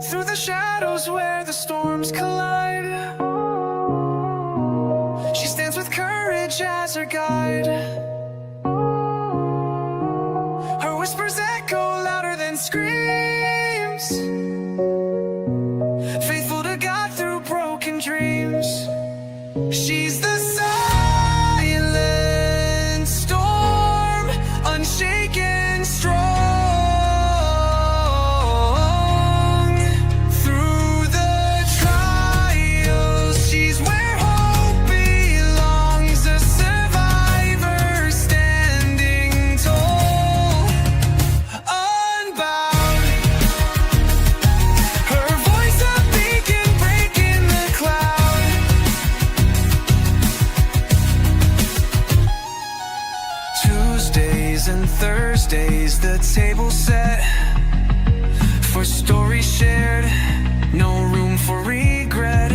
through the shadows where the storms collide. She stands with courage as her guide. Her whispers echo louder than screams, faithful to God through broken dreams. She's the silent storm, unshaken, strong. Through the trials, she's where hope belongs, a survivor standing tall, unbound. Her voice a beacon breaking the cloud. Tuesdays and Thursdays, the table set for stories shared, no room for regret.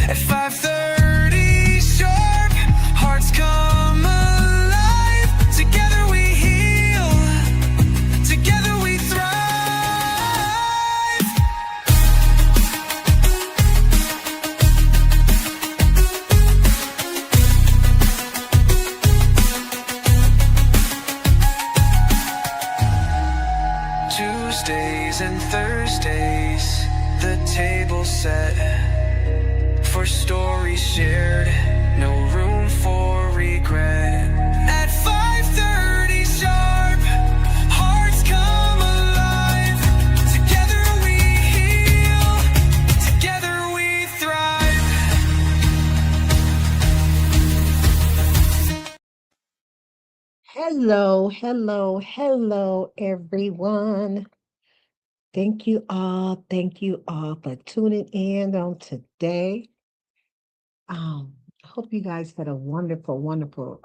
At 5:30 sharp, hearts come alive. Together we heal, together we thrive. Tuesdays and Thursdays, the table set for stories shared, no room for regret. At 5:30 sharp, hearts come alive. Together we heal, together we thrive. Hello, everyone. Thank you all for tuning in on today. I hope you guys had a wonderful,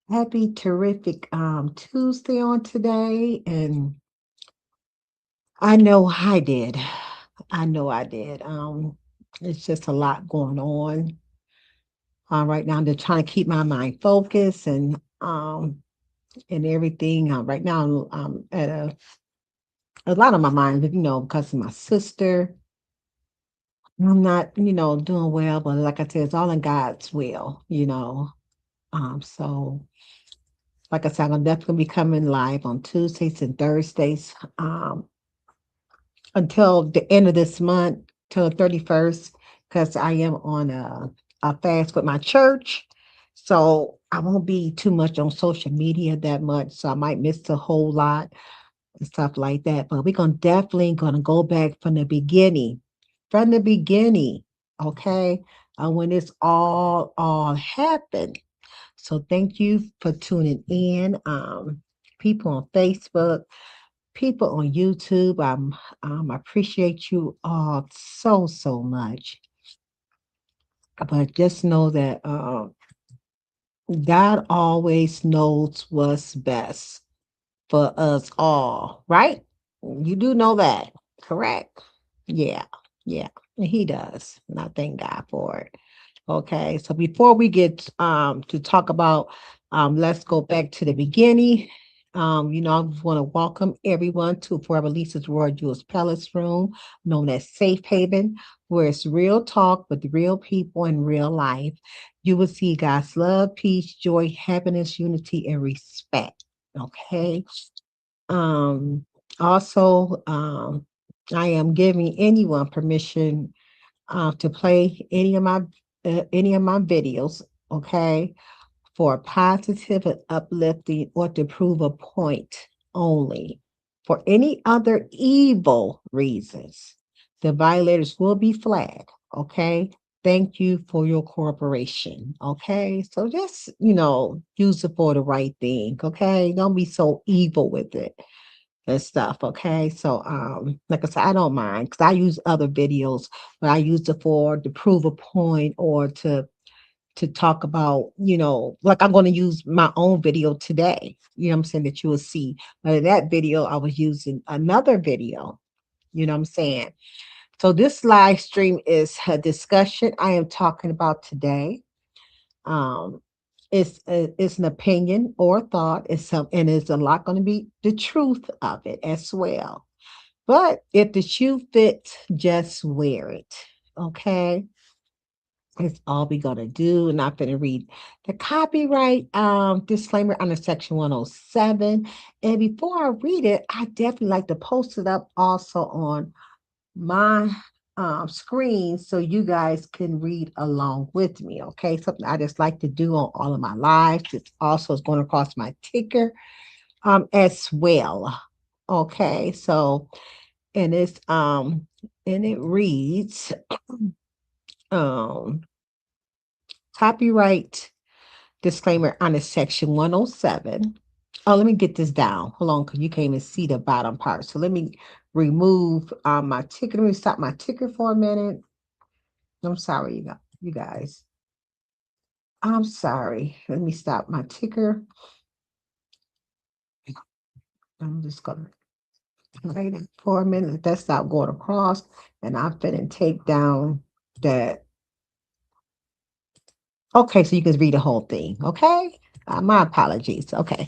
happy, terrific Tuesday on today. And I know I did. It's just a lot going on. Right now, I'm just trying to keep my mind focused and everything. Right now, I'm at a lot on my mind, because of my sister. I'm not, doing well, but like I said, it's all in God's will. So like I said, I'm definitely be coming live on Tuesdays and Thursdays until the end of this month, till the 31st, because I am on a fast with my church. So I won't be too much on social media that much. So I might miss a whole lot and stuff like that. But we're definitely gonna go back from the beginning. From the beginning, okay? When this all happened. So thank you for tuning in. People on Facebook, people on YouTube. I appreciate you all so much. But just know that God always knows what's best for us all, right? You do know that, correct? Yeah, yeah, he does. And I thank God for it. Okay, so before we get to talk about let's go back to the beginning. I just want to welcome everyone to Forever Lisa's Royal Jewels Palace Room, known as Safe Haven, where it's real talk with real people in real life. You will see God's love, peace, joy, happiness, unity, and respect. Okay. Um, Also, I am giving anyone permission to play any of my videos, okay, for positive and uplifting or to prove a point only. For any other evil reasons, the violators will be flagged, okay? Thank you for your cooperation, okay? So just, use it for the right thing, okay? Don't be so evil with it and stuff. Okay. So like I said, I don't mind because I use other videos, but I use it for to prove a point or to talk about, like I'm going to use my own video today, I'm saying, that you will see. But in that video, I was using another video, I'm saying. So this live stream is a discussion I am talking about today. Um, it's an opinion or thought. And it's a lot going to be the truth of it as well. But if the shoe fits, just wear it. Okay. That's all we're gonna do. And I'm gonna read the copyright disclaimer under section 107. And before I read it, I definitely like to post it up also on my screen so you guys can read along with me. Okay, something I just like to do on all of my lives. It also is going across my ticker as well. Okay, so and it reads um copyright disclaimer under section 107. Oh, let me get this down. Hold on, because you can't even see the bottom part. So let me remove my ticker. Let me stop my ticker for a minute. I'm sorry, you guys. I'm sorry. Let me stop my ticker. I'm just gonna wait for a minute. Let that stop going across, and I'm finna take down that. Okay, so you can read the whole thing. Okay, my apologies. Okay.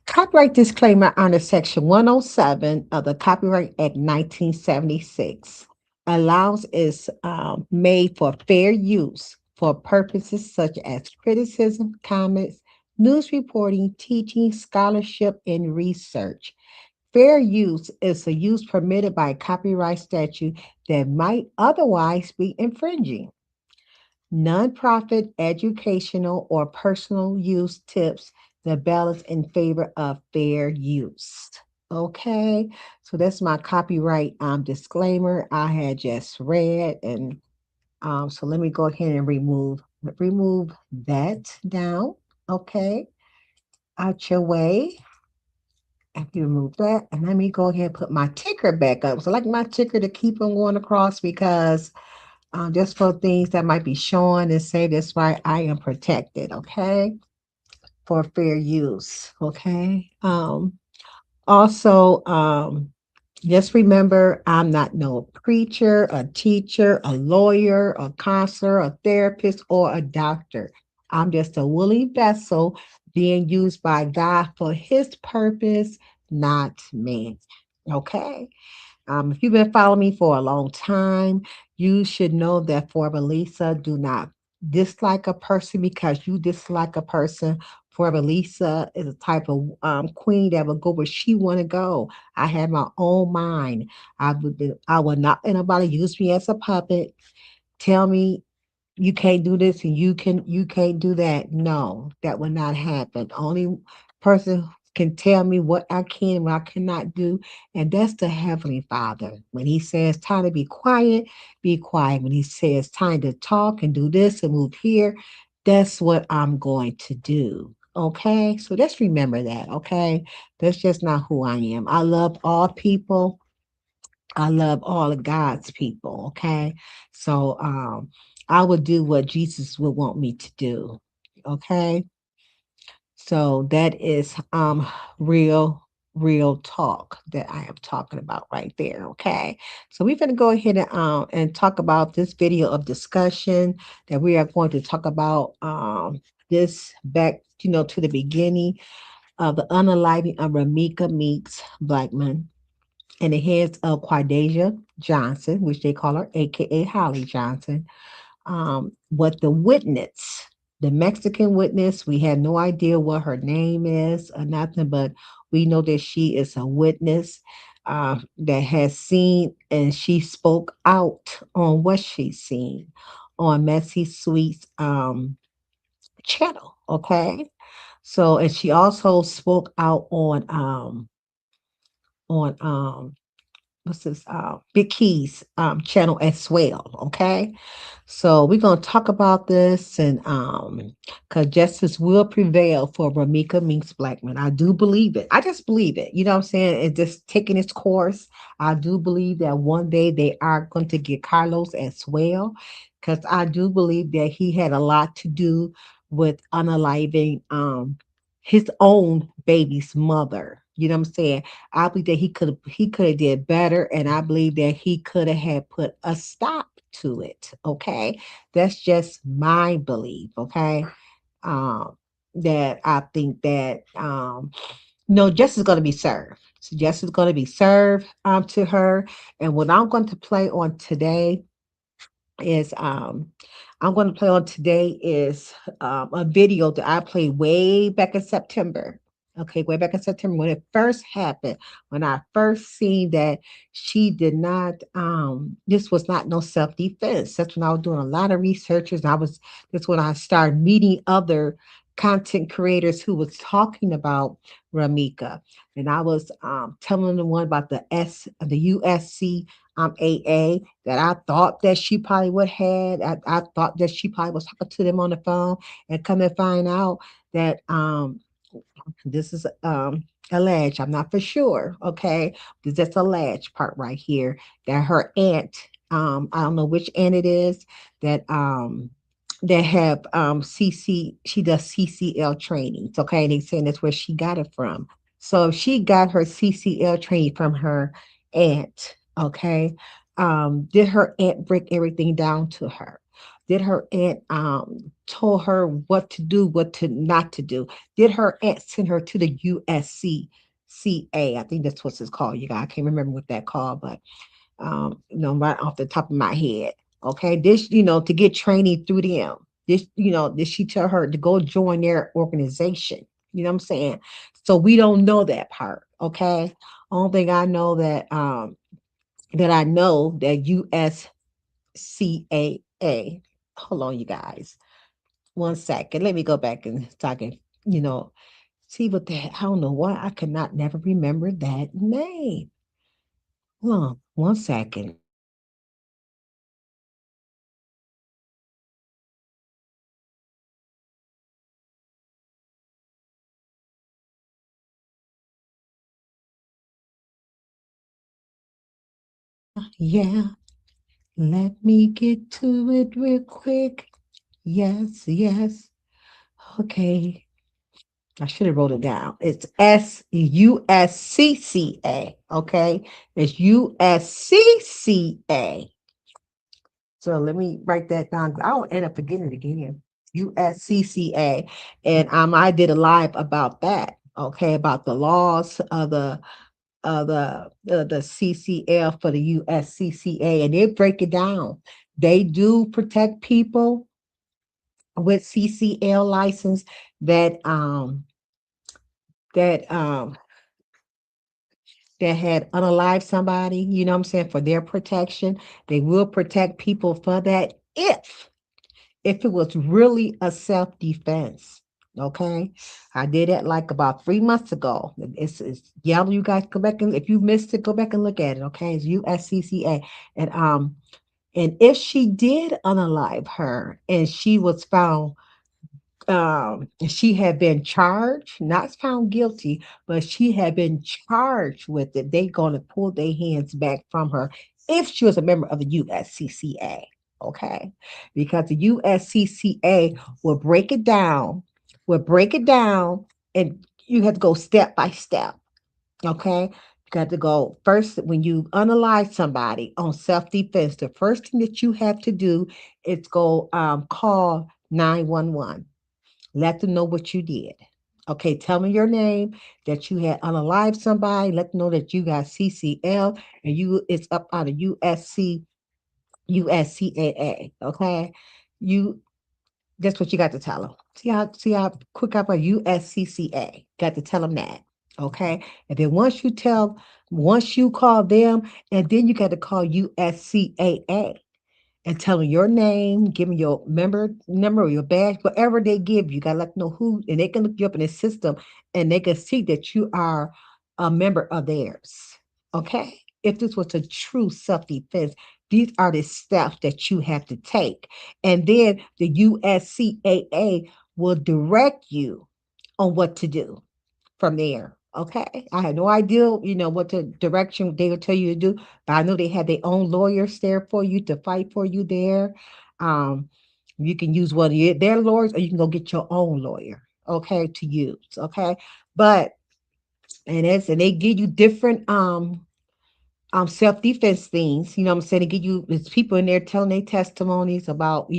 Copyright disclaimer under Section 107 of the Copyright Act 1976 allows is made for fair use for purposes such as criticism, comments, news reporting, teaching, scholarship, and research. Fair use is a use permitted by copyright statute that might otherwise be infringing. Nonprofit, educational, or personal use tips the balance in favor of fair use. Okay, so that's my copyright disclaimer I had just read, and so let me go ahead and remove that down. Okay, out your way. After you remove that, and let me go ahead and put my ticker back up. So I like my ticker to keep on going across because just for things that might be showing and say that's why I am protected, okay, for fair use, okay. Also, just remember, I'm not no preacher, a teacher, a lawyer, a counselor, a therapist, or a doctor. I'm just a willing vessel being used by God for His purpose, not me. Okay. If you've been following me for a long time, you should know that for Lisa, do not dislike a person because you dislike a person. For Lisa is a type of queen that will go where she want to go. I have my own mind. I will not let anybody use me as a puppet. Tell me you can't do this and you can't do that. No, that will not happen. Only person can tell me what I can and what I cannot do, and that's the Heavenly Father. When He says time to be quiet, be quiet. When He says time to talk and do this and move here, that's what I'm going to do. Okay, so just remember that. Okay, that's just not who I am. I love all people. I love all of God's people, okay? So I would do what Jesus would want me to do. Okay? So that is real talk that I am talking about right there, okay? So we're going to go ahead and talk about this video of discussion that we are going to talk about this back, to the beginning of the unaliving of Ramika Meeks Blackman in the hands of Quadasia Johnson, which they call her, aka Holly Johnson. What the Mexican witness, we had no idea what her name is or nothing, but we know that she is a witness that has seen, and she spoke out on what she's seen on Messy Sweet's channel. Okay, so and she also spoke out on what's this Big Key's channel as well. Okay, so we're gonna talk about this, and because justice will prevail for Ramika Minks Blackman. I do believe it. I just believe it. You know what I'm saying? It's just taking its course. I do believe that one day they are going to get Carlos as well, because I do believe that he had a lot to do with unaliving his own baby's mother. You know what I'm saying? I believe that he could have did better, and I believe that he could have had put a stop to it. Okay, that's just my belief. Okay, that I think that no justice is going to be served. So justice is going to be served to her. And what I'm going to play on today is I'm going to play on today is a video that I played way back in September. Okay, way back in September when it first happened, when I first seen that she did not this was not no self-defense. That's when I was doing a lot of researches. That's when I started meeting other content creators who was talking about Ramika. And I was telling the one about the USC AA that I thought that she probably would had. I thought that she probably was talking to them on the phone, and come and find out that this is alleged. I'm not for sure. Okay, because that's alleged part right here that her aunt, I don't know which aunt it is that have CC. She does CCL trainings. Okay, and they saying that's where she got it from. So she got her CCL training from her aunt. Okay, did her aunt break everything down to her? Did her aunt told her what to do, what to not to do? Did her aunt send her to the USCCA? I think that's what it's called. You guys, I can't remember what that called, but right off the top of my head. Okay, this, to get training through them. This, did she tell her to go join their organization? You know what I'm saying? So we don't know that part. Okay. Only thing I know that USCAA. Hold on, you guys. One second. Let me go back and talk and, you know, see what the I don't know why I could not never remember that name. Hold on, one second. Yeah, let me get to it real quick. Yes, yes. Okay. I should have wrote it down. It's USCCA. Okay. It's USCCA. So let me write that down. I don't end up forgetting it again. USCCA. And I did a live about that. Okay, about the laws of the CCL for the USCCA, and they break it down. They do protect people with CCL license that that um that had unalived somebody, you know what I'm saying, for their protection. They will protect people for that if it was really a self-defense. Okay. I did it like about 3 months ago. It's yeah, you guys go back and if you missed it, go back and look at it. Okay. It's USCCA. And if she did unalive her and she was found she had been charged, not found guilty, but she had been charged with it. They gonna pull their hands back from her if she was a member of the USCCA. Okay, because the USCCA will break it down, and you have to go step by step. Okay, you got to go first when you unalive somebody on self defense. The first thing that you have to do is go call 911. Let them know what you did. Okay, tell me your name, that you had unalived somebody. Let them know that you got CCL and you it's up out of USCAA. Okay, you that's what you got to tell them. See how quick I put USCCA. Got to tell them that. Okay, and then once you call them, and then you got to call USCAA and tell them your name, give them your member number or your badge, whatever they give you. Gotta let them know who, and they can look you up in the system, and they can see that you are a member of theirs. Okay, if this was a true self-defense, these are the steps that you have to take, and then the USCAA will direct you on what to do from there. Okay. I had no idea, what the direction they would tell you to do, but I know they had their own lawyers there for you to fight for you there. Um, you can use one of their lawyers or you can go get your own lawyer, okay, to use. Okay. But and they give you different self-defense things, you know what I'm saying? They give you there's people in there telling their testimonies about,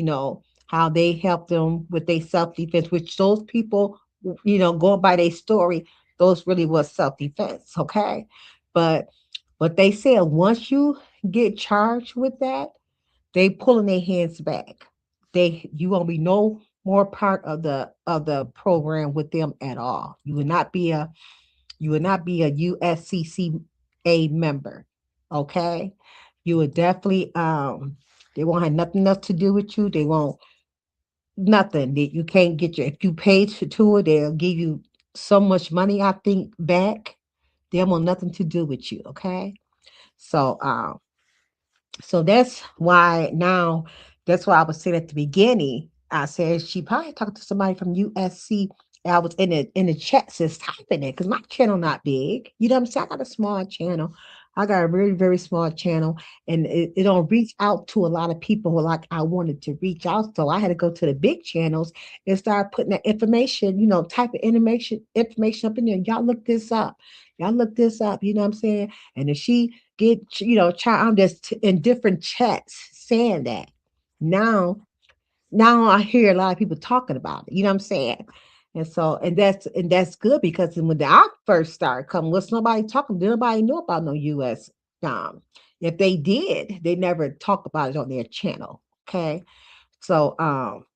how they help them with their self-defense, which those people, going by their story, those really was self-defense, okay? But they said once you get charged with that, they pulling their hands back. You won't be no more part of the program with them at all. You would not be a USCCA member. Okay. You would definitely they won't have nothing else to do with you. They won't nothing. That you can't get your if you pay to it, they'll give you so much money, I think, back. They want nothing to do with you. Okay. So that's why now, that's why I was saying at the beginning, I said she probably talked to somebody from USC. I was in the chat says typing it because my channel not big. You know what I'm saying? I got a small channel. I got a very, very small channel, and it don't reach out to a lot of people who like I wanted to reach out. So I had to go to the big channels and start putting that information, type of information up in there. Y'all look this up. Y'all look this up. You know what I'm saying? And if she get, I'm just in different chats saying that. Now, I hear a lot of people talking about it. You know what I'm saying? And so, and that's good because when I first started coming, was nobody talking? Nobody knew about no US. Um, if they did, they never talk about it on their channel. Okay, so well,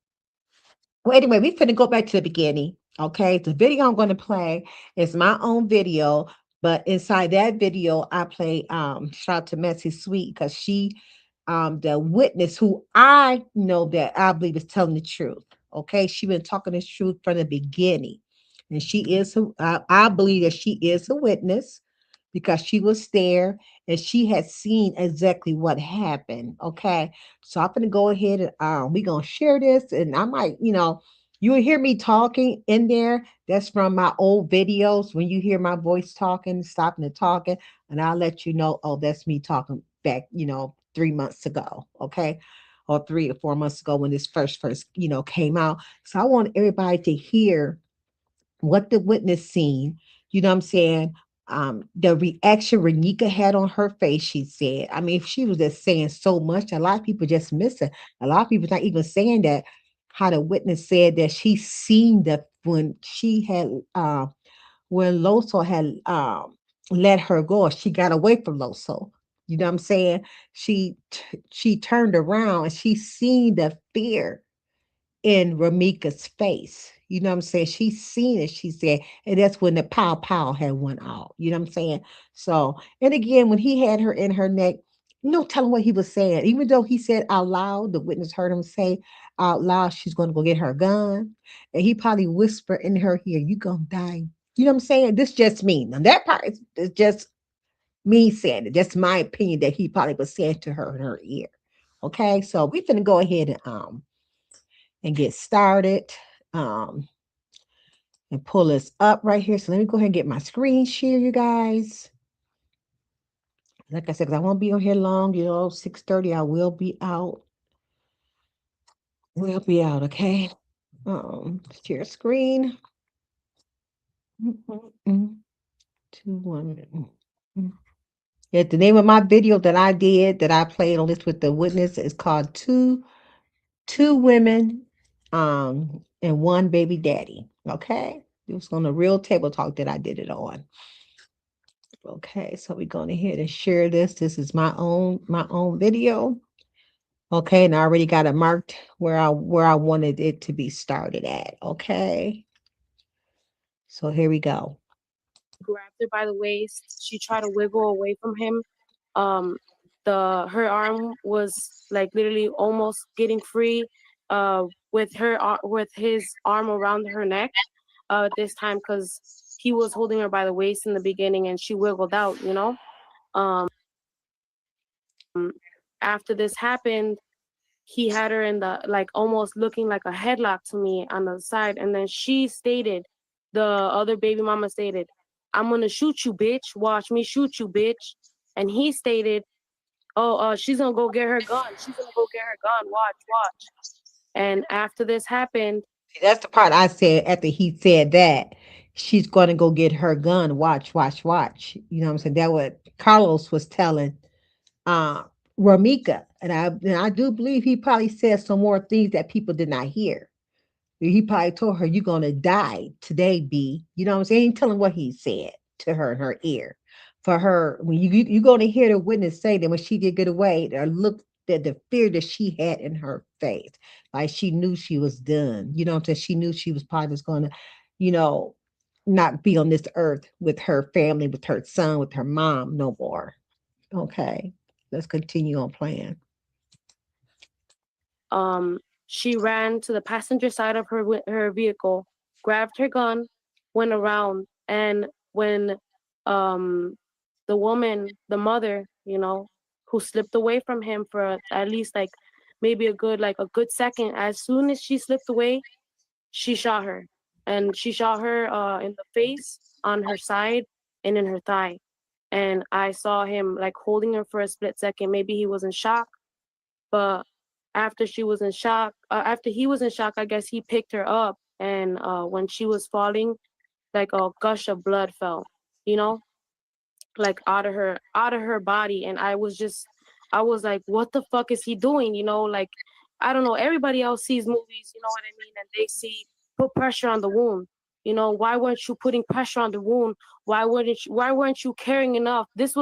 anyway, we finna go back to the beginning. Okay, the video I'm going to play is my own video, but inside that video, I play shout out to Messy Sweet because she the witness who I know that I believe is telling the truth. Okay, she been talking the truth from the beginning, and I believe that she is a witness because she was there and she had seen exactly what happened. Okay, so I'm gonna go ahead and we're gonna share this, and I might, you will hear me talking in there. That's from my old videos. When you hear my voice talking, stopping and talking, and I'll let you know, oh, that's me talking back, 3 months ago, okay, or 3 or 4 months ago when this first, came out. So I want everybody to hear what the witness seen. You know what I'm saying? The reaction Renika had on her face, she said. I mean, she was just saying so much. A lot of people just miss it. A lot of people not even saying that. How the witness said that she seen that when she had when Loso had let her go, she got away from Loso. You know what I'm saying? She turned around and she seen the fear in Ramika's face. You know what I'm saying? She seen it, she said, and that's when the pow pow had went out. You know what I'm saying? So, and again, when he had her in her neck, no telling what he was saying. Even though he said out loud, the witness heard him say out loud, she's going to go get her gun. And he probably whispered in her ear, you going to die. You know what I'm saying? This just me. Now, that part is just me saying it. That's my opinion that he probably was saying to her in her ear. Okay, so we finna go ahead and get started. Um, and pull this up right here. So let me go ahead and get my screen share, you guys. Like I said, because I won't be on here long, 6:30, I will be out. We'll be out, okay? Share screen. Two, one. Yeah, the name of my video that I did, that I played on this with the witness, is called Two Women and One Baby Daddy. Okay. It was on the Real Table Talk that I did it on. Okay, so we're going ahead and share this. This is my own video. Okay, and I already got it marked where I wanted it to be started at. Okay. So here we go. Grabbed her by the waist. She tried to wiggle away from him. Her arm was like literally almost getting free. With his arm around her neck. This time because he was holding her by the waist in the beginning and she wiggled out. After this happened, he had her in the like almost looking like a headlock to me on the side, and then the other baby mama stated, I'm gonna shoot you, bitch. Watch me shoot you, bitch. And he stated, she's gonna go get her gun. She's gonna go get her gun. Watch. And after this happened, that's the part I said after he said that. She's gonna go get her gun. Watch. You know what I'm saying? That what Carlos was telling Ramika. And I do believe he probably said some more things that people did not hear. He probably told her, "You're gonna die today, B." You know what I'm saying? He ain't telling what he said to her in her ear. For her, when you're gonna hear the witness say that when she did get away, or look at the fear that she had in her face, like she knew she was done. You know, until she knew she was probably just gonna, you know, not be on this earth with her family, with her son, with her mom no more. Okay, let's continue on playing. Um, she ran to the passenger side of her vehicle, grabbed her gun, went around, and when um the woman, the mother, who slipped away from him for at least like maybe a good second, as soon as she slipped away, she shot her, and she shot her in the face, on her side, and in her thigh. And I saw him like holding her for a split second. Maybe he was in shock, but after he was in shock, I guess he picked her up, and when she was falling, like a gush of blood fell, you know, like out of her body. And I was like, what the fuck is he doing? Like, I don't know, everybody else sees movies, you know what I mean, and they see put pressure on the wound. Why weren't you putting pressure on the wound? Why weren't you caring enough? This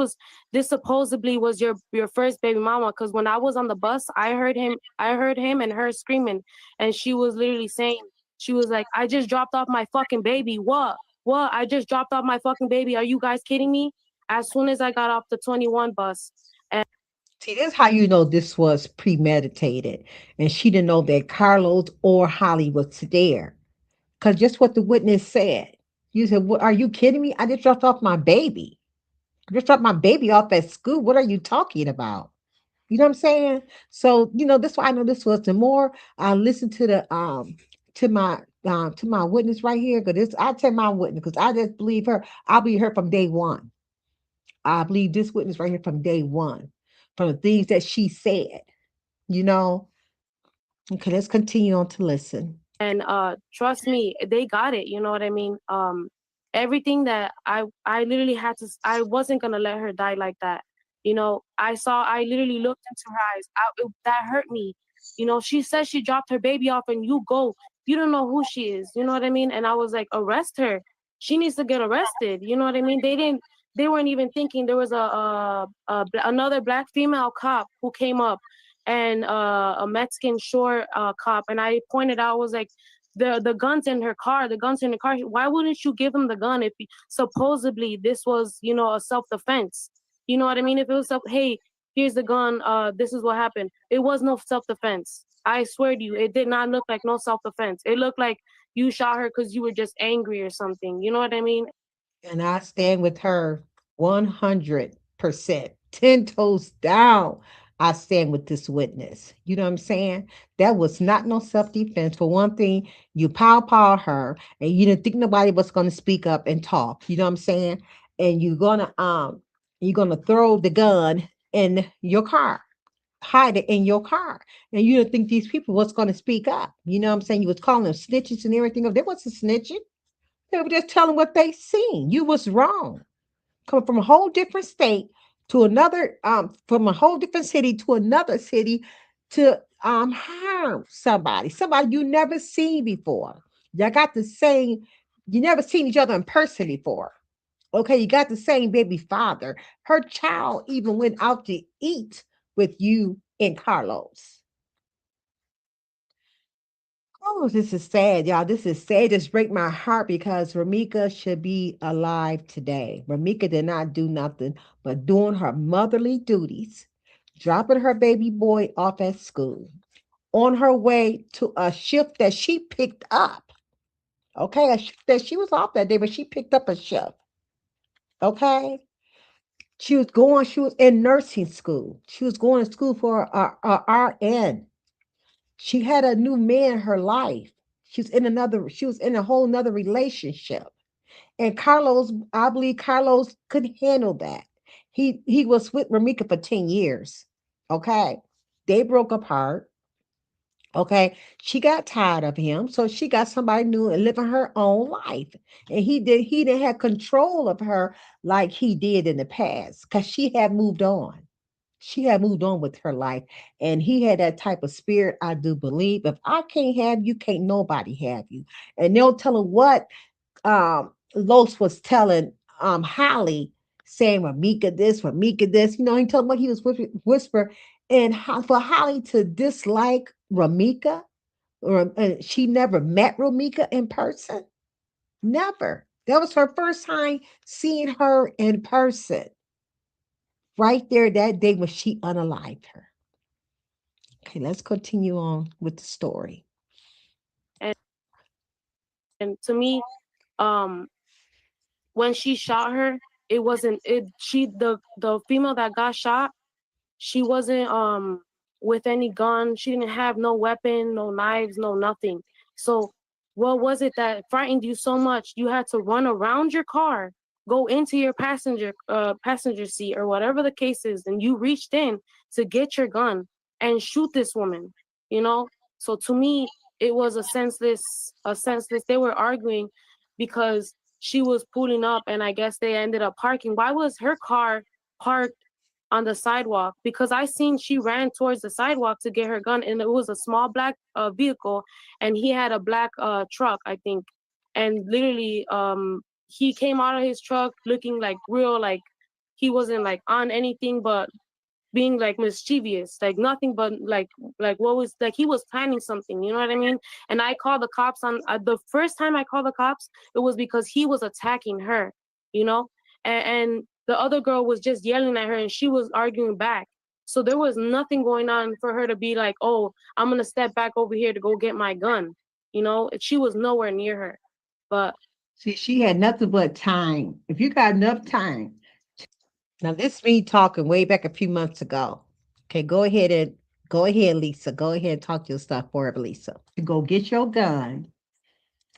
supposedly was your first baby mama, because when I was on the bus, I heard him and her screaming, and she was literally saying, she was like, I just dropped off my fucking baby. What? I just dropped off my fucking baby. Are you guys kidding me? As soon as I got off the 21 bus. And See, this is how you know this was premeditated. And she didn't know that Carlos or Holly was there. Because just what the witness said. You said, "What, are you kidding me? I just dropped off my baby. I just dropped my baby off at school. What are you talking about?" You know what I'm saying? So, that's why I know this was the more I listen to the to my witness right here, because I tell my witness, because I just believe her. I believe her from day one. I believe this witness right here from day one, from the things that she said, you know. Okay, let's continue on to listen. trust me, they got it. You know what I mean? Everything that I literally had to. I wasn't gonna let her die like that. I literally looked into her eyes. That hurt me. She says she dropped her baby off, and you go. You don't know who she is. You know what I mean? And I was like, arrest her. She needs to get arrested. You know what I mean? They didn't. They weren't even thinking. There was another black female cop who came up, and a Mexican shore cop, and I pointed out, I was like, the guns in her car, the guns in the car. Why wouldn't you give him the gun if supposedly this was, a self-defense? You know what I mean? If it was hey, here's the gun, this is what happened. It was no self-defense. I swear to you, it did not look like no self-defense. It looked like you shot her because you were just angry or something. You know what I mean? And I stand with her 100%. 10 toes down. I stand with this witness. You know what I'm saying? That was not no self defense. For one thing, you pow her, and you didn't think nobody was going to speak up and talk. You know what I'm saying? And you're gonna throw the gun in your car, hide it in your car, and you didn't think these people was going to speak up. You know what I'm saying? You was calling them snitches and everything. They wasn't snitching. They were just telling what they seen. You was wrong. Coming from a whole different state to another, from a whole different city to another city to harm somebody you never seen before. Y'all got the same, you never seen each other in person before. Okay, you got the same baby father. Her child even went out to eat with you and Carlos. Oh, this is sad, y'all. This is sad. Just break my heart because Ramika should be alive today. Ramika did not do nothing but doing her motherly duties, dropping her baby boy off at school, on her way to a shift that she picked up. Okay, a shift that she was off that day, but she picked up a shift. Okay, she was in nursing school. She was going to school for a RN. She had a new man in her life. She was in a whole nother relationship. And Carlos, I believe Carlos could handle that. He was with Ramika for 10 years. Okay. They broke apart. Okay. She got tired of him. So she got somebody new and living her own life. And he didn't have control of her like he did in the past because she had moved on. She had moved on with her life. And he had that type of spirit, I do believe. If I can't have you, can't nobody have you. And they'll tell her what Los was telling Holly, saying Ramika this, Ramika this. You know, he told him what he was whisper. And for Holly to dislike Ramika, or she never met Ramika in person. Never. That was her first time seeing her in person. Right there that day when she unalived her. Okay, let's continue on with the story. And to me, um, when she shot her, it wasn't it. She the female that got shot, she wasn't with any gun. She didn't have no weapon, no knives, no nothing. So what was it that frightened you so much? You had to run around your car, go into your passenger seat or whatever the case is, and you reached in to get your gun and shoot this woman, you know? So to me, it was a senseless, they were arguing because she was pulling up and I guess they ended up parking. Why was her car parked on the sidewalk? Because I seen she ran towards the sidewalk to get her gun, and it was a small black vehicle, and he had a black truck, I think. And literally, he came out of his truck looking like real, like he wasn't like on anything but being like mischievous, like nothing but like what was like he was planning something, you know what I mean? And I called the cops on the first time I called the cops, it was because he was attacking her, you know, and the other girl was just yelling at her and she was arguing back. So there was nothing going on for her to be like, oh, I'm gonna step back over here to go get my gun, you know. She was nowhere near her. But see, she had nothing but time. If you got enough time. Now, this is me talking way back a few months ago. Okay, go ahead, Lisa. Go ahead and talk your stuff for her, Lisa. You go get your gun.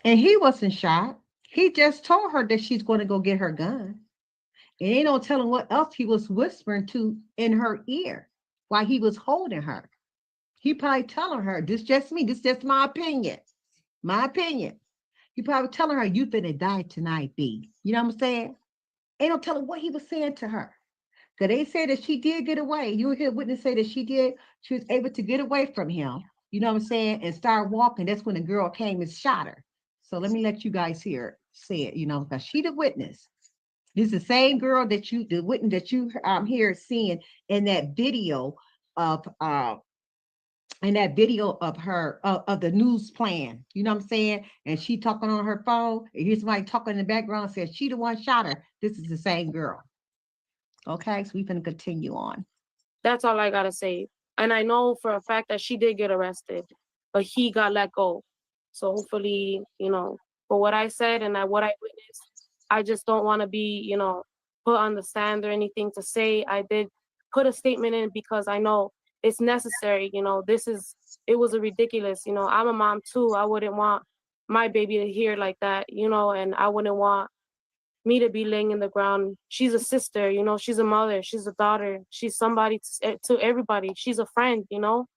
And he wasn't shot. He just told her that she's going to go get her gun. And ain't no telling what else he was whispering to in her ear while he was holding her. He probably telling her, this just me, this just my opinion. My opinion. He probably telling her, you finna die tonight, B. You know what I'm saying? Ain't no telling what he was saying to her. Because they said that she did get away. You hear witness say that she was able to get away from him, you know what I'm saying, and start walking. That's when the girl came and shot her. So let me let you guys hear say it, you know, because she the witness. This is the same girl that the witness that you here seeing in that video of her of the news plan. You know what I'm saying? And she talking on her phone, and here's somebody talking in the background, says she the one shot her. This is the same girl. Okay, so we can continue on. that's all I gotta say. And I know for a fact that she did get arrested, but he got let go. So hopefully, you know, for what I said and what I witnessed, I just don't want to be, you know, put on the stand or anything to say. I did put a statement in because I know it's necessary. You know, it was a ridiculous, you know, I'm a mom too. I wouldn't want my baby to hear like that, you know, and I wouldn't want me to be laying in the ground. She's a sister, you know, she's a mother, she's a daughter, she's somebody to everybody. She's a friend, you know,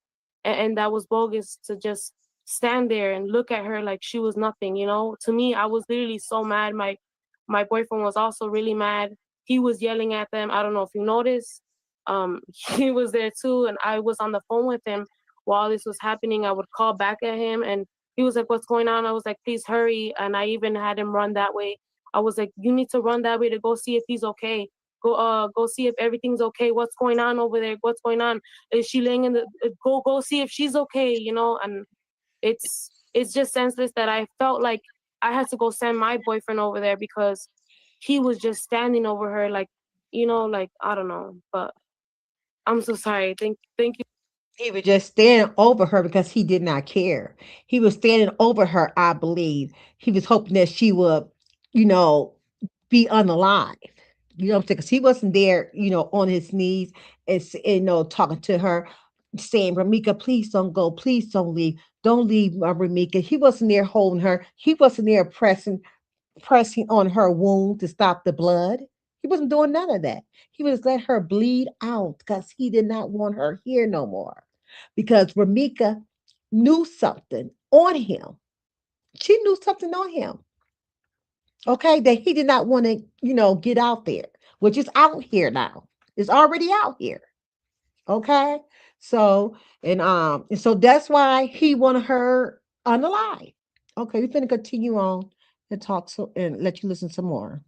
and that was bogus to just stand there and look at her like she was nothing, you know. To me, I was literally so mad. My boyfriend was also really mad. He was yelling at them. I don't know if you noticed. He was there too, and I was on the phone with him while this was happening. I would call back at him, and he was like, "What's going on?" I was like, "Please hurry," and I even had him run that way. I was like, "You need to run that way to go see if he's okay. Go see if everything's okay. What's going on over there? What's going on? Is she laying in the go see if she's okay, you know?" And it's just senseless that I felt like I had to go send my boyfriend over there because he was just standing over her like, you know, like I don't know. But I'm so sorry. Thank you. He was just standing over her because he did not care. He was standing over her, I believe. He was hoping that she would, you know, be unalive. You know what I'm saying? Because he wasn't there, you know, on his knees and, you know, talking to her, saying, Ramika, please don't go. Please don't leave. Don't leave, Ramika. He wasn't there holding her. He wasn't there pressing on her wound to stop the blood. He wasn't doing none of that. He was let her bleed out because he did not want her here no more. Because Ramika knew something on him. She knew something on him. Okay, that he did not want to, you know, get out there, which is out here now. It's already out here. Okay. So and so that's why he wanted her unalive. Okay, we're gonna continue on and talk and let you listen some more.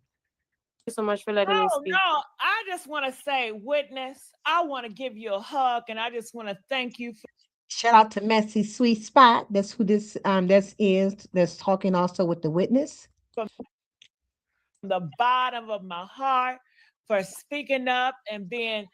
Thank you so much for letting me Oh speak. no, I just want to say, witness, I want to give you a hug and I just want to thank you for Shout out to Messy Sweet Spot. That's who this that's talking also with the witness. from the bottom of my heart for speaking up and being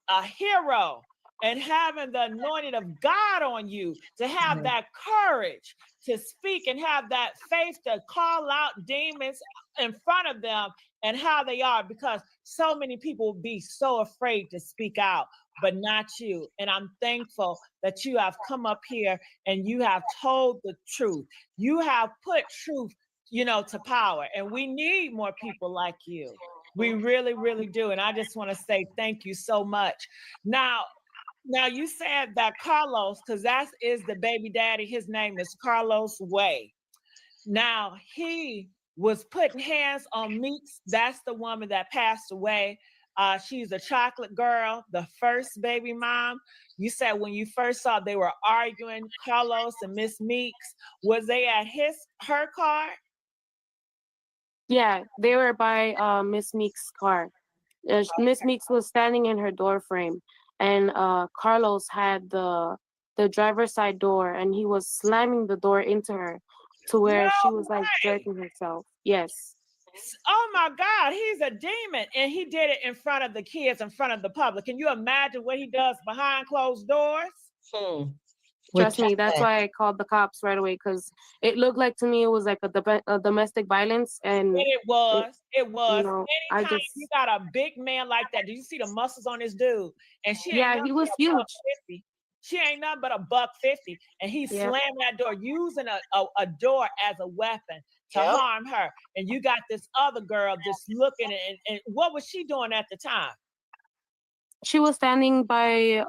a hero and having the anointing of God on you, to have that courage to speak and have that faith to call out demons in front of them and how they are, because so many people will be so afraid to speak out, but not you. And I'm thankful that you have come up here and you have told the truth. You have put truth, to power. And we need more people like you. We really, really do. And I just want to say thank you so much. Now you said that Carlos, because that is the baby daddy, his name is Carlos Way. Now he was putting hands on Meeks. That's the woman that passed away. She's a chocolate girl, the first baby mom. You said when you first saw they were arguing, Carlos and Miss Meeks, was they at her car? Yeah, they were by Miss Meeks' car. Miss Meeks was standing in her door frame, and Carlos had the driver's side door, and he was slamming the door into her to where she was like jerking herself. Yes. Oh my God, he's a demon. And he did it in front of the kids, in front of the public. Can you imagine what he does behind closed doors? Trust me, that's why I called the cops right away, because it looked like to me it was like a domestic violence, and it was. Anytime you got a big man like that, do you see the muscles on this dude? And she he was huge. She ain't nothing but $150, and he's slamming that door, using a door as a weapon to harm her. And you got this other girl just looking, and what was she doing at the time? She was standing by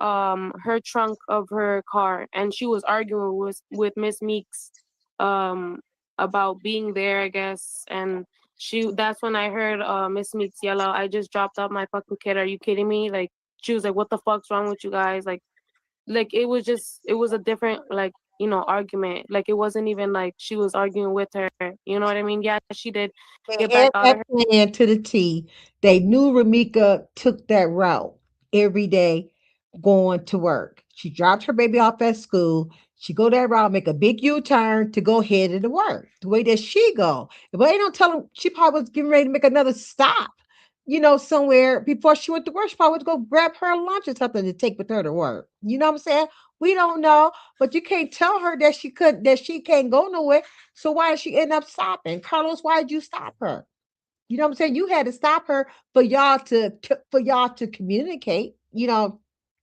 her trunk of her car, and she was arguing with Miss Meeks about being there, I guess. And that's when I heard Miss Meeks yell out, "I just dropped off my fucking kid. Are you kidding me?" Like, she was like, "What the fuck's wrong with you guys?" Like it was a different, like, argument. Like, it wasn't even like she was arguing with her. You know what I mean? Yeah, she did get back out of her plan to the T. They knew Ramika took that route every day going to work. She dropped her baby off at school. She go that route, make a big U-turn to go headed to work. The way that she go. If they don't tell them, she probably was getting ready to make another stop, somewhere before she went to work. She probably would go grab her lunch or something to take with her to work. You know what I'm saying? We don't know, but you can't tell her that she can't go nowhere. So why did she end up stopping? Carlos, why did you stop her? You know what I'm saying? You had to stop her for y'all to communicate,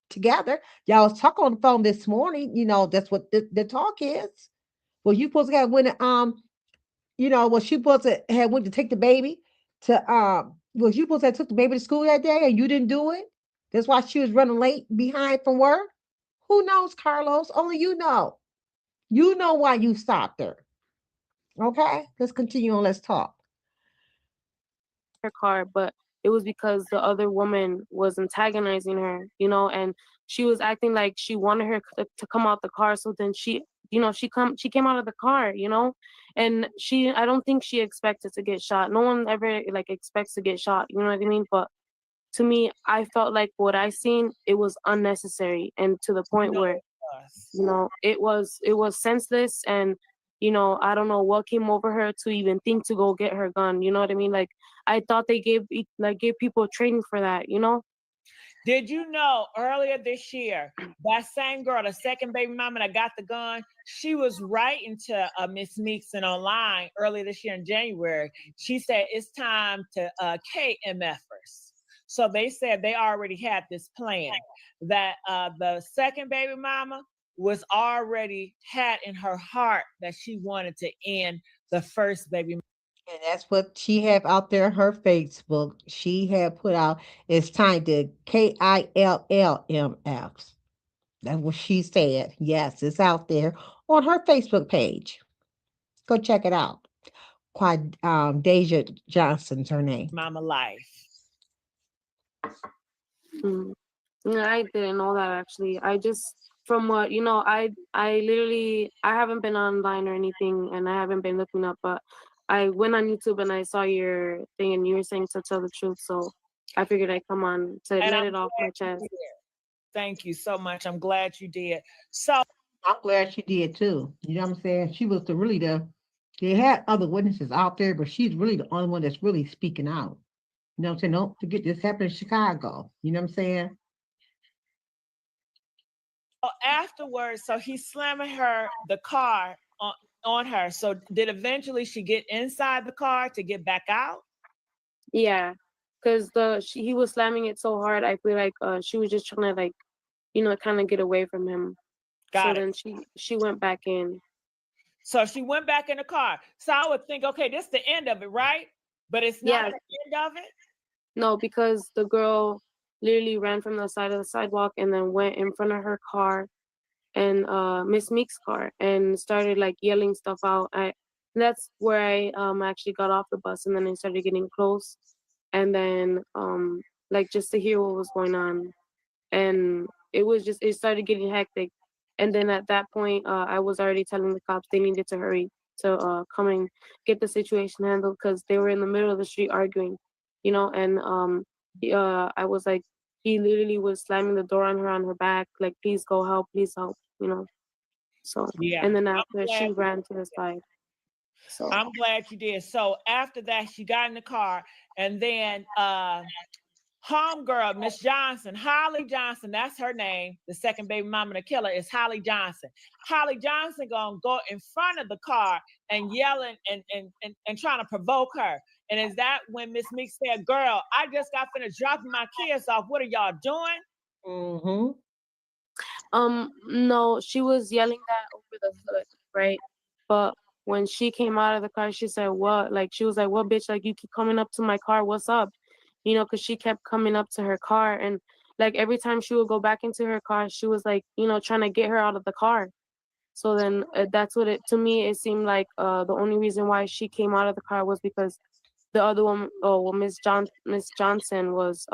together. Y'all was talking on the phone this morning. That's what the talk is. Well, you supposed to have went she supposed to have went to take the baby to was you supposed to have took the baby to school that day and you didn't do it? That's why she was running late behind from work. Who knows, Carlos? Only you know. You know why you stopped her. Okay, let's continue on. Let's talk. her car, but it was because the other woman was antagonizing her, and she was acting like she wanted her to come out the car. So then she came out of the car, and I don't think she expected to get shot. No one ever like expects to get shot, you know what I mean? But to me, I felt like what I seen, it was unnecessary, and to the point where, it was senseless. And I don't know what came over her to even think to go get her gun. You know what I mean? Like, I thought they gave people training for that. Did you know earlier this year, that same girl, the second baby mama that got the gun, she was writing to Miss Meekson online earlier this year in January. She said it's time to KMFers. So they said they already had this plan, that the second baby mama was already had in her heart that she wanted to end the first baby mama. And that's what she have out there on her Facebook. She had put out, it's time to KILLMF. That's what she said. Yes, it's out there on her Facebook page. Go check it out. Quite Deja Johnson's her name. Mama life. Mm. Yeah, I didn't know that actually. I just from what I haven't been online or anything, and I haven't been looking up, but I went on YouTube and I saw your thing, and you were saying to tell the truth, so I figured I'd come on to And let I'm it off my glad you chest. did. Thank you so much. I'm glad you did. So I'm glad she did too. You know what I'm saying? She was they had other witnesses out there, but she's really the only one that's really speaking out. You know what I'm saying? Don't forget this happened in Chicago. You know what I'm saying? afterwards, so he's slamming the car on her. So did eventually she get inside the car to get back out? Yeah, because he was slamming it so hard. I feel like she was just trying to like kind of get away from him. Got So it. then she went back in. So she went back in the car. So I would think, okay, this is the end of it, right? But it's not Yeah, the end of it. no, because the girl literally ran from the side of the sidewalk and then went in front of her car and Miss Meek's car and started like yelling stuff out. That's where I actually got off the bus, and then I started getting close, and then like just to hear what was going on, and it started getting hectic, and then at that point I was already telling the cops they needed to hurry to come and get the situation handled because they were in the middle of the street arguing, and I was like, he literally was slamming the door on her back, like, please go help, please help, so, Yeah. and then after she ran to the side. So I'm glad you did. So after that, she got in the car, and then homegirl, Miss Johnson, Holly Johnson, that's her name. The second baby mama, the killer, is Holly Johnson. Holly Johnson gonna go in front of the car and yelling and trying to provoke her. And is that when Miss Meek said, "Girl, I just got finished dropping my kids off. What are y'all doing?" Mm-hmm. no, she was yelling that over the hood, right? But when she came out of the car, she said, "What?" Like, she was like, "What, bitch? Like, you keep coming up to my car. What's up?" Because she kept coming up to her car, and like every time she would go back into her car, she was like, trying to get her out of the car. So then that's what to me, it seemed like the only reason why she came out of the car was because the other one, Miss Johnson was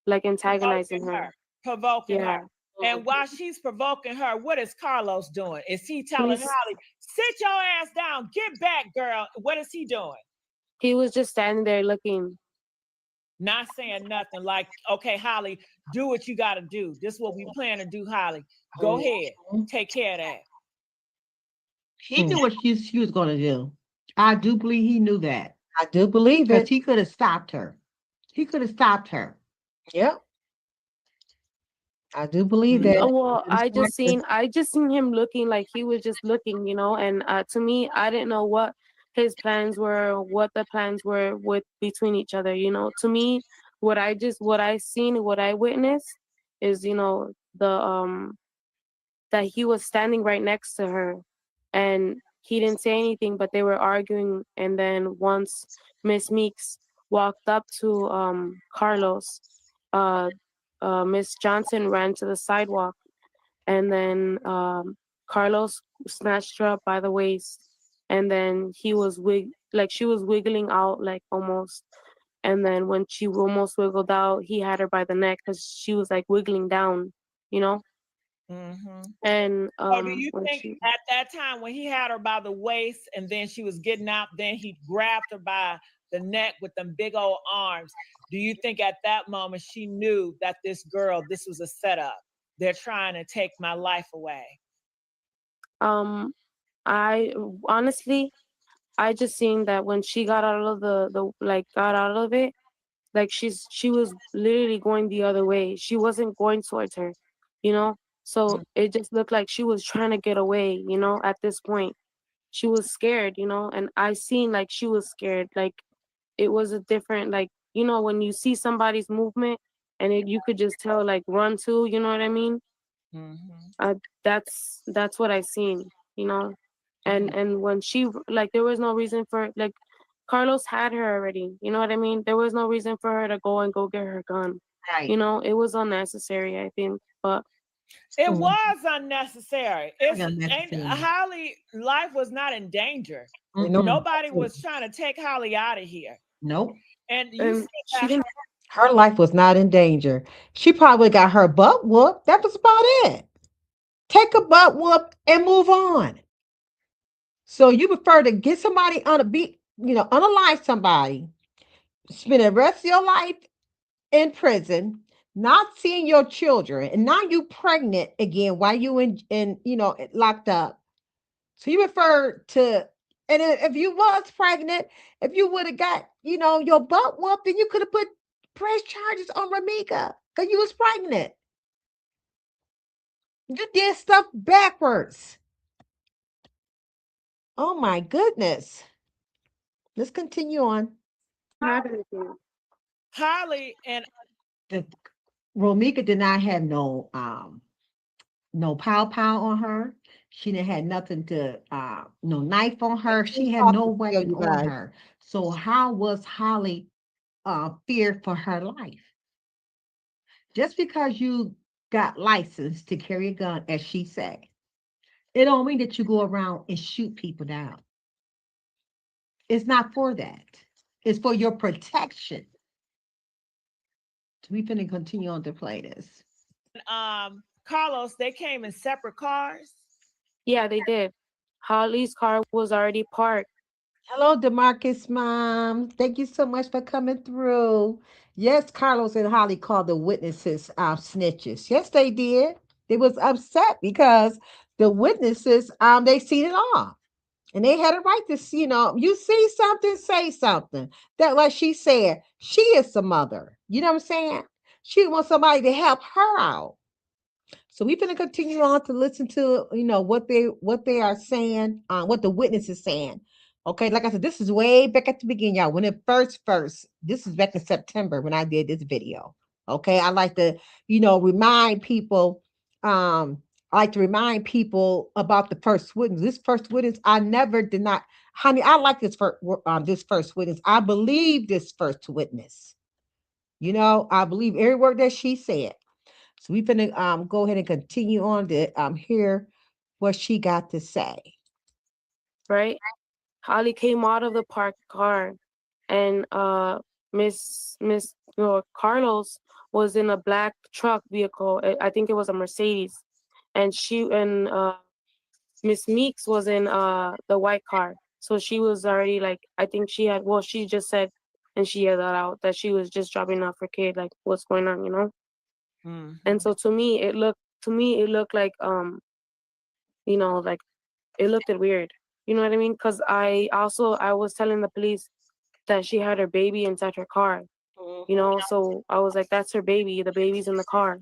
like antagonizing her. Provoking her. Yeah. And while she's provoking her, what is Carlos doing? Is he telling He's- Holly, "Sit your ass down, get back, girl"? What is he doing? He was just standing there looking. Not saying nothing, like, "Okay, Holly, do what you got to do. This is what we plan to do, Holly. Go ahead, take care of that." He knew what she was going to do. I do believe he knew that. I do believe Because it. he could have stopped her. He could have stopped her. Yep. I do believe that. Well, I just seen him looking like he was just looking, and to me, I didn't know what his plans were, what the plans were with between each other. To me, what I seen, what I witnessed is, the that he was standing right next to her, and he didn't say anything, but they were arguing. And then once Miss Meeks walked up to Carlos, Miss Johnson ran to the sidewalk, and then Carlos snatched her up by the waist, and then she was wiggling out, like, almost. And then when she almost wiggled out, he had her by the neck because she was like wiggling down, Mm-hmm. And So do you think at that time when he had her by the waist and then she was getting out, then he grabbed her by the neck with them big old arms? Do you think at that moment she knew that this was a setup? They're trying to take my life away. I honestly, I just seen that when she got out of got out of it, like she was literally going the other way. She wasn't going towards her, So it just looked like she was trying to get away, at this point. She was scared, and I seen like she was scared. Like, it was a different, like, when you see somebody's movement and you could just tell, like, run to, you know what I mean? Mm-hmm. That's what I seen, and when she, like, there was no reason for, like, Carlos had her already, you know what I mean? There was no reason for her to go get her gun. Right. It was unnecessary, I think, but it was unnecessary. Unnecessary. Holly life was not in danger. Mm-hmm. Nobody was trying to take Holly out of here. Nope. And you she didn't. Her life was not in danger. She probably got her butt whooped. That was about it. Take a butt whoop and move on. So you prefer to get somebody on a beat, unalive somebody, spend the rest of your life in prison, not seeing your children, and now you pregnant again while you in locked up. So you prefer to, and if you was pregnant, if you would have got your butt whooped, then you could have put press charges on Ramika because you was pregnant. You did stuff backwards. Oh my goodness. Let's continue on. Holly and The Romika did not have no pow pow on her. She didn't have nothing to no knife on her. She had no weapon on her. So how was Holly feared for her life? Just because you got licensed to carry a gun, as she said, it don't mean that you go around and shoot people down. It's not for that. It's for your protection. So we finna continue on to play this. Carlos, they came in separate cars. Yeah, they did. Holly's car was already parked. Hello, DeMarcus mom. Thank you so much for coming through. Yes, Carlos and Holly called the witnesses snitches. Yes, they did. They was upset because the witnesses they seen it all. And they had a right to see, you see something, say something. That, like she said, she is the mother. You know what I'm saying? She wants somebody to help her out. So we're going to continue on to listen to, what they are saying, what the witness is saying. Okay, like I said, this is way back at the beginning, y'all. When it first, this is back in September when I did this video. Okay, I like to, remind people, I like to remind people about the first witness. This first witness, I never did not, honey. I like this first witness. I believe this first witness. I believe every word that she said. So we're gonna go ahead and continue on to hear what she got to say. Right? Holly came out of the parked car, and Miss Carlos was in a black truck vehicle. I think it was a Mercedes, and Miss Meeks was in the white car. So she was already like, I think she just said, and she yelled that out, that she was just dropping off her kid, like, what's going on, Mm-hmm. And so to me it looked like like it looked weird. You know what I mean? Because I was telling the police that she had her baby inside her car. So I was like, that's her baby. The baby's in the car.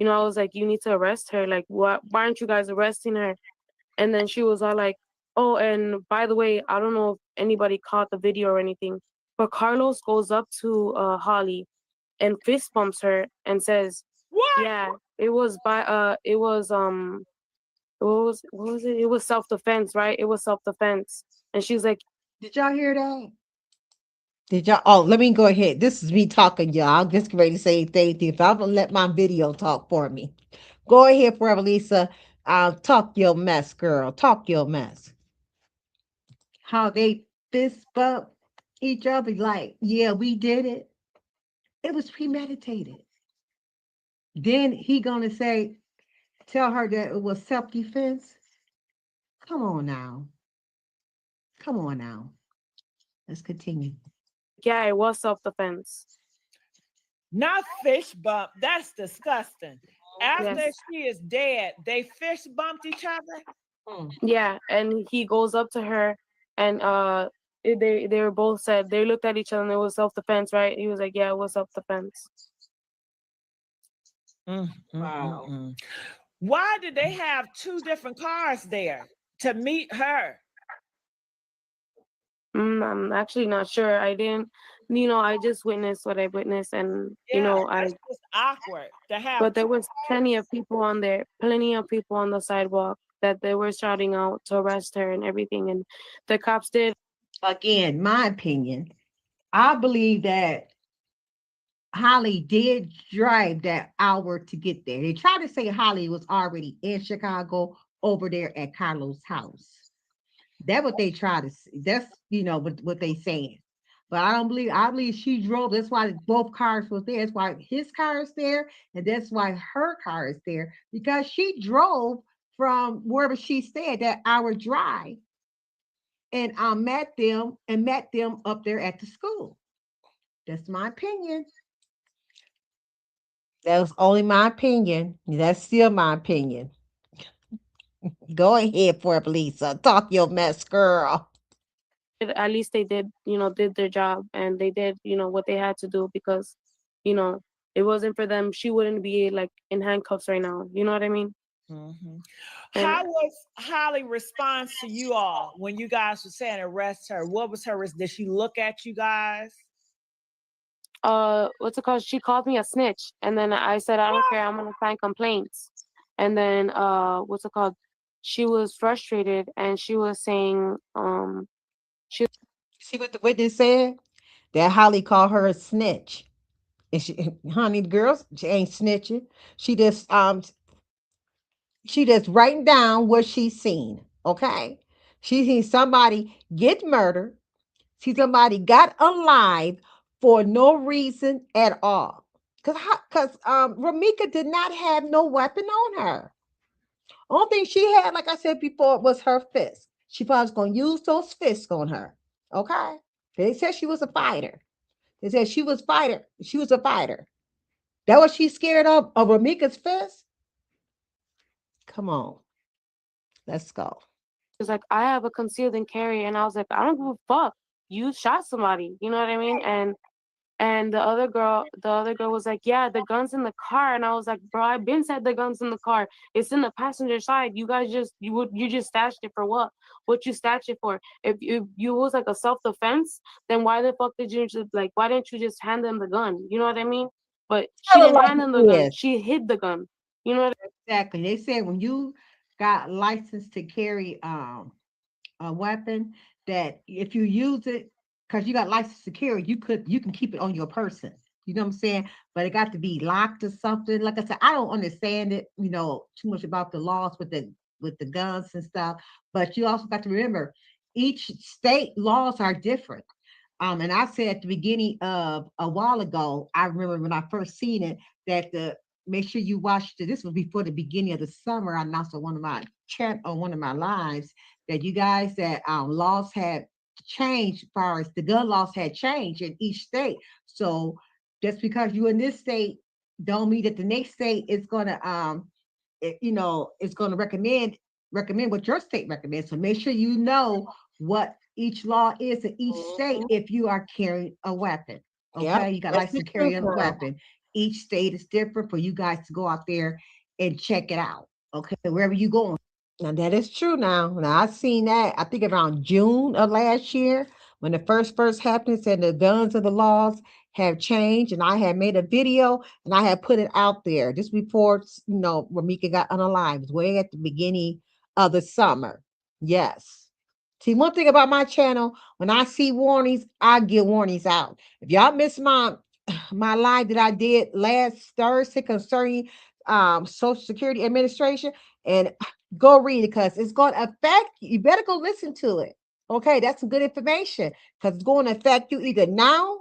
I was like, you need to arrest her. Like, why aren't you guys arresting her? And then she was all like, oh, and by the way, I don't know if anybody caught the video or anything, but Carlos goes up to Holly and fist bumps her and says, what? Yeah, it was what was it? It was self-defense, right? It was self-defense. And she's like, did y'all hear that? Did y'all? Oh, let me go ahead. This is me talking, y'all. I'm just ready to say thank you. If I'm gonna let my video talk for me, go ahead, Forever Lisa. Talk your mess, girl. Talk your mess. How they fist bump each other, like, yeah, we did it. It was premeditated. Then he gonna tell her that it was self-defense. Come on now. Come on now. Let's continue. yeah, it was self-defense. Not fish bump. That's disgusting. After Yes. she is dead, they fish bumped each other. Yeah, and he goes up to her, and they were both said, they looked at each other and it was self-defense, right? He was like, yeah, it was self-defense. Wow. Why did they have two different cars there to meet her? I'm actually not sure. I didn't, I just witnessed what I witnessed, and that's just awkward to have. But there was plenty of people on the sidewalk that they were shouting out to arrest her and everything, and the cops did. Again, my opinion, I believe that Holly did drive that hour to get there. They tried to say Holly was already in Chicago over there at Carlos' house. That's what they try to see. That's what they saying. But I don't believe, I believe she drove. That's why both cars was there. That's why his car is there, and that's why her car is there, because she drove from wherever she stayed, that hour drive, and met them up there at the school. That's my opinion. That was only my opinion. That's still my opinion. Go ahead for it, Lisa. Talk your mess, girl. At least they did, did their job, and they did, what they had to do, because, you know, it wasn't for them, she wouldn't be like in handcuffs right now. You know what I mean? Mm-hmm. And How was Holly response to you all when you guys were saying arrest her? What was her? Did she look at you guys? what's it called? She called me a snitch, and then I said, I don't care, I'm gonna sign complaints. And then what's it called? She was frustrated, and she was saying, See what the witness said? That Holly called her a snitch. And she, honey, the girls, she ain't snitching. She just she just writing down what she's seen. Okay. She seen somebody get murdered. See somebody got alive for no reason at all. Cause Ramika did not have no weapon on her. Only thing she had, like I said before, was her fist. She probably was gonna use those fists on her. Okay. They said she was a fighter. They said she was fighter. She was a fighter. That was she scared of Ramika's fist? Come on. Let's go. she's like, I have a concealed and carry, and I was like, I don't give a fuck. You shot somebody. You know what I mean? And the other girl was like, yeah, the gun's in the car. And I was like, bro, I've been said the gun's in the car. It's in the passenger side. You guys you just stashed it for what? What you stashed it for? If you was like a self-defense, then why the fuck did you just like, why didn't you just hand them the gun? You know what I mean? But she Tell her didn't like hand them the it gun. is. She hid the gun. You know what Exactly. They said when you got license to carry a weapon, that if you use it because you got license to carry, you can keep it on your person. You know what I'm saying? But it got to be locked or something. Like I said, I don't understand it, too much about the laws with the guns and stuff. But you also got to remember each state laws are different. And I said at the beginning of a while ago, I remember when I first seen it, that the make sure you watch it. This was before the beginning of the summer. I announced on one of my chat on one of my lives that you guys that laws had changed as far as the gun laws had changed in each state. So just because you in this state don't mean that the next state is gonna it's gonna recommend what your state recommends. So make sure you know what each law is in each state I if you are carrying a weapon. Yep. Okay, you got That's license the to carry truth a now. weapon. Each state is different for you guys to go out there and check it out. Okay, wherever you going. Now that is true now. Now I seen that, I think around June of last year when the first happened, said the guns of the laws have changed, and I had made a video and I had put it out there just before Ramika got unalived, way at the beginning of the summer. Yes. See, one thing about my channel, when I see warnings, I give warnings out. If y'all missed my live that I did last Thursday concerning Social Security Administration, and go read it because it's going to affect you. You better go listen to it. Okay, that's some good information because it's going to affect you either now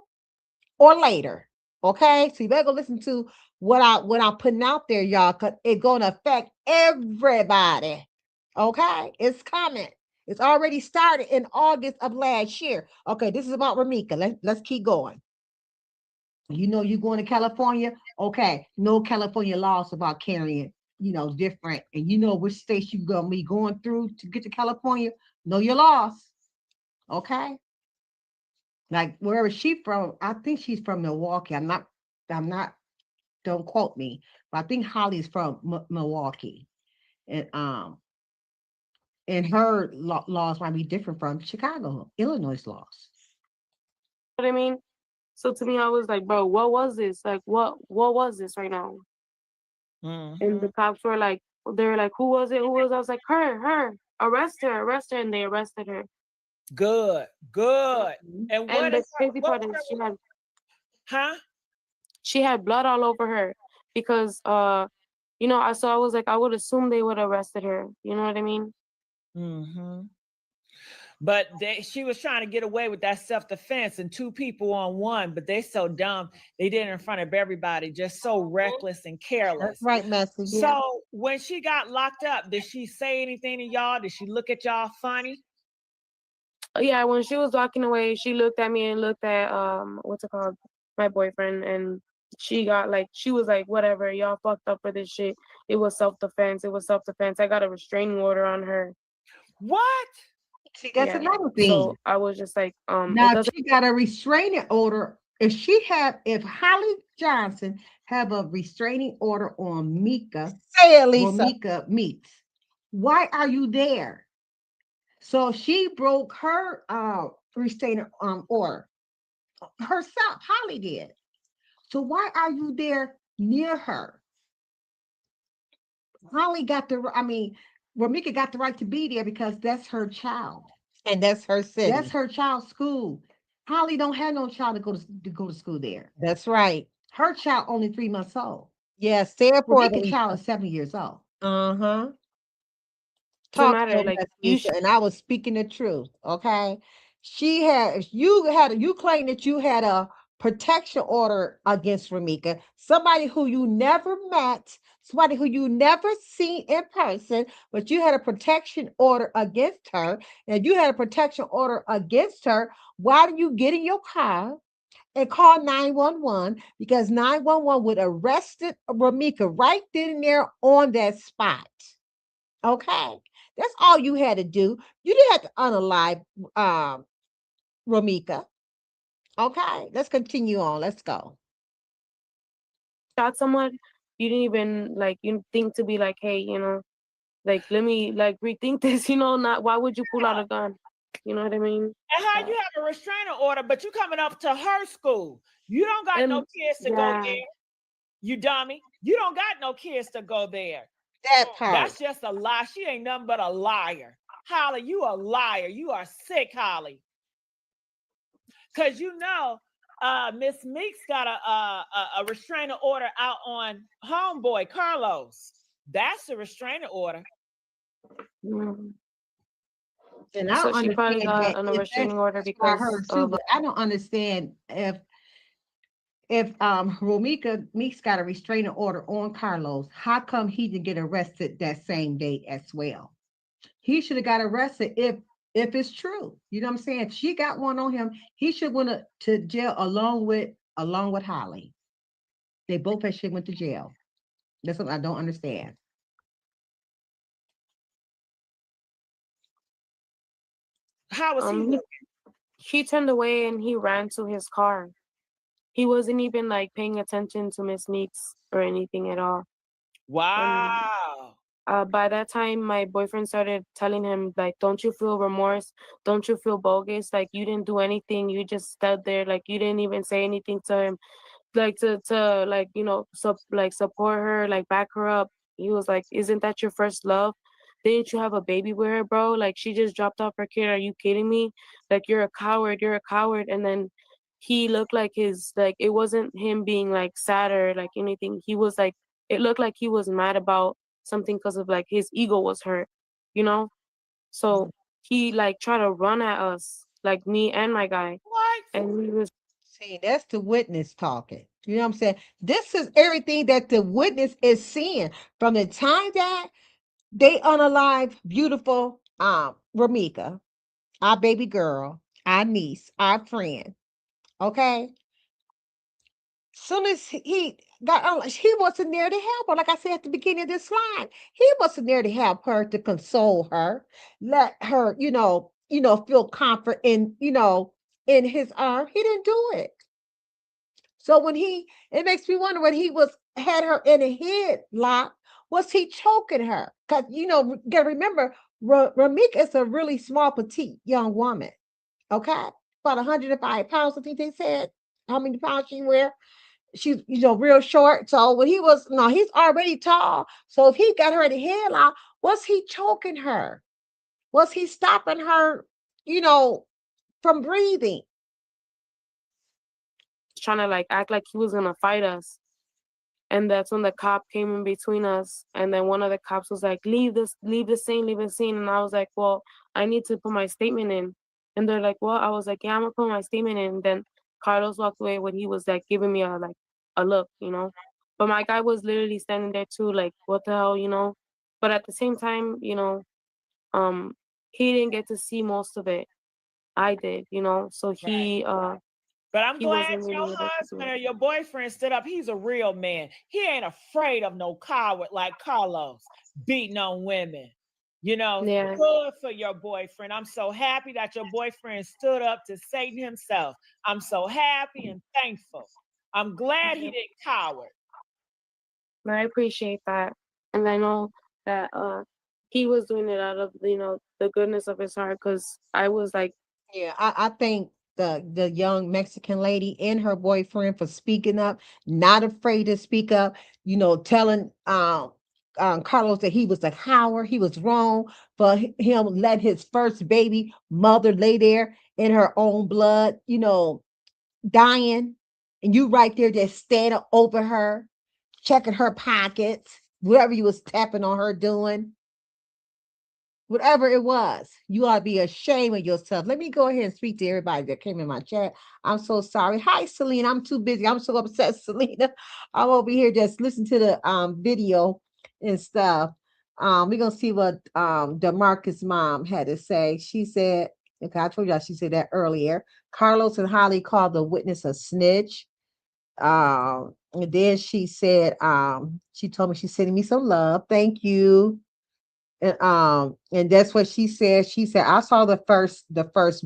or later. Okay, so you better go listen to what I'm putting out there, y'all, because it's going to affect everybody. Okay, it's coming. It's already started in August of last year. Okay, this is about Ramika. Let's keep going. You're going to California. Okay, no California laws about carrying, different. And you know which states you're gonna be going through to get to California. Know your laws. Okay. Like wherever she from, I think she's from Milwaukee. I'm not, don't quote me, but I think Holly's from Milwaukee. And and her laws might be different from Chicago, Illinois laws. what I mean? So to me, I was like, bro, what was this? Like, what was this right now? And Mm-hmm. the cops were like, they were like, who was it? Who was it? I was like, her, arrest her, and they arrested her. Good, good. And And the crazy what part is huh? she had blood all over her because I was like, I would assume they would have arrested her. You know what I mean? Mm-hmm. But she was trying to get away with that self-defense and 2 people on one, but they're so dumb. They did it in front of everybody, just so reckless and careless. That's right, Messy. So when she got locked up, did she say anything to y'all? Did she look at y'all funny? Yeah, when she was walking away, she looked at me and looked at what's it called, my boyfriend, and she was like, whatever, y'all fucked up for this shit. It was self-defense. It was self-defense. I got a restraining order on her. What? See, that's Yeah. another thing. So I was just like, now she got a restraining order. If Holly Johnson have a restraining order on Mika, Say it, Lisa. Mika Meeks, why are you there? So she broke her restraining order herself. Holly did. So why are you there near her? Holly got Ramika got the right to be there because that's her child. And that's her city. That's her child's school. Holly don't have no child to go to school there. That's right. Her child only 3 months old. Yes, therefore Ramika's child is 7 years old. Uh-huh. Doesn't Talk matter, to like, us, you Lisa, and I was speaking the truth. Okay. You claim that you had a protection order against Ramika, somebody who you never met, somebody who you never seen in person, but you had a protection order against her, and you had a protection order against her. Why do you get in your car and call 911? Because 911 would arrested Ramika right then and there on that spot. Okay. That's all you had to do. You didn't have to unalive Ramika. Okay, let's continue on. Let's go. shot someone, you didn't even you think to be like, hey, let me rethink this, not why would you pull out a gun? You know what I mean? And how you have a restraining order, but you coming up to her school. You don't got no kids to go there. You dummy. You don't got no kids to go there. That part. That's just a lie. She ain't nothing but a liar. Holly, you a liar. You are sick, Holly. Because Miss Meeks got a restraining order out on homeboy Carlos. That's a restraining order. Mm. And I So she probably got understand a restraining order because her too, but I don't understand if Ramika Meeks got a restraining order on Carlos, how come he didn't get arrested that same day as well? He should have got arrested if it's true. You know what I'm saying? If she got one on him, he should went to jail along with Holly. They both should went to jail. That's what I don't understand. How was he looking? He turned away and he ran to his car. He wasn't even paying attention to Miss Meeks or anything at all. Wow. By that time, my boyfriend started telling him, don't you feel remorse? Don't you feel bogus? You didn't do anything. You just stood there. You didn't even say anything to him. Support her, back her up. He was like, isn't that your first love? Didn't you have a baby with her, bro? She just dropped off her kid. Are you kidding me? You're a coward. You're a coward. And then he looked like it wasn't him being sad or anything. He was it looked like he was mad about something because of his ego was hurt, So he tried to run at us, me and my guy. What? And he was See, that's the witness talking. You know what I'm saying? This is everything that the witness is seeing from the time that they unalive beautiful Ramika, our baby girl, our niece, our friend. Okay. Soon as he got he wasn't there to help her. Like I said at the beginning of this slide, he wasn't there to help her, to console her, let her, feel comfort in his arm. He didn't do it. So it makes me wonder when he had her in a headlock, was he choking her? Because you gotta remember, Ramika is a really small, petite young woman. Okay, about 105 pounds. I think they said how many pounds she wear. She's real short. So when he's already tall. So if he got her in a headlock, was he choking her? Was he stopping her, from breathing? trying to act like he was gonna fight us. And that's when the cop came in between us. And then one of the cops was like, leave the scene. And I was like, well, I need to put my statement in. And they're like, well, I was like, yeah, I'm gonna put my statement in. And then Carlos walked away when he was like giving me a look, you know. But my guy was literally standing there too, like, what the hell, you know. But at the same time, you know, he didn't get to see most of it. I did, you know. So but I'm he glad wasn't your really able to do husband it. or your boyfriend stood up. He's a real man. He ain't afraid of no coward like Carlos beating on women. You know, Yeah. good for your boyfriend. I'm so happy that your boyfriend stood up to Satan himself. I'm so happy and thankful. I'm glad he didn't coward. I appreciate that. And I know that he was doing it out of, you know, the goodness of his heart, because I was like, Yeah, I think the young Mexican lady and her boyfriend for speaking up, not afraid to speak up, you know, telling Carlos that he was a coward, he was wrong for him let his first baby mother lay there in her own blood, you know, dying, and you right there just standing over her, checking her pockets, whatever you was tapping on her doing. Whatever it was, you ought to be ashamed of yourself. Let me go ahead and speak to everybody that came in my chat. I'm so sorry. Hi, Selena. I'm too busy. I'm so upset, Selena. I'm over here just listening to the video and stuff. We're gonna see what DeMarcus' mom had to say. She said, okay, I told y'all she said that earlier. Carlos and Holly called the witness a snitch. And then she said, she told me she's sending me some love. Thank you. And that's what she said. She said, I saw the first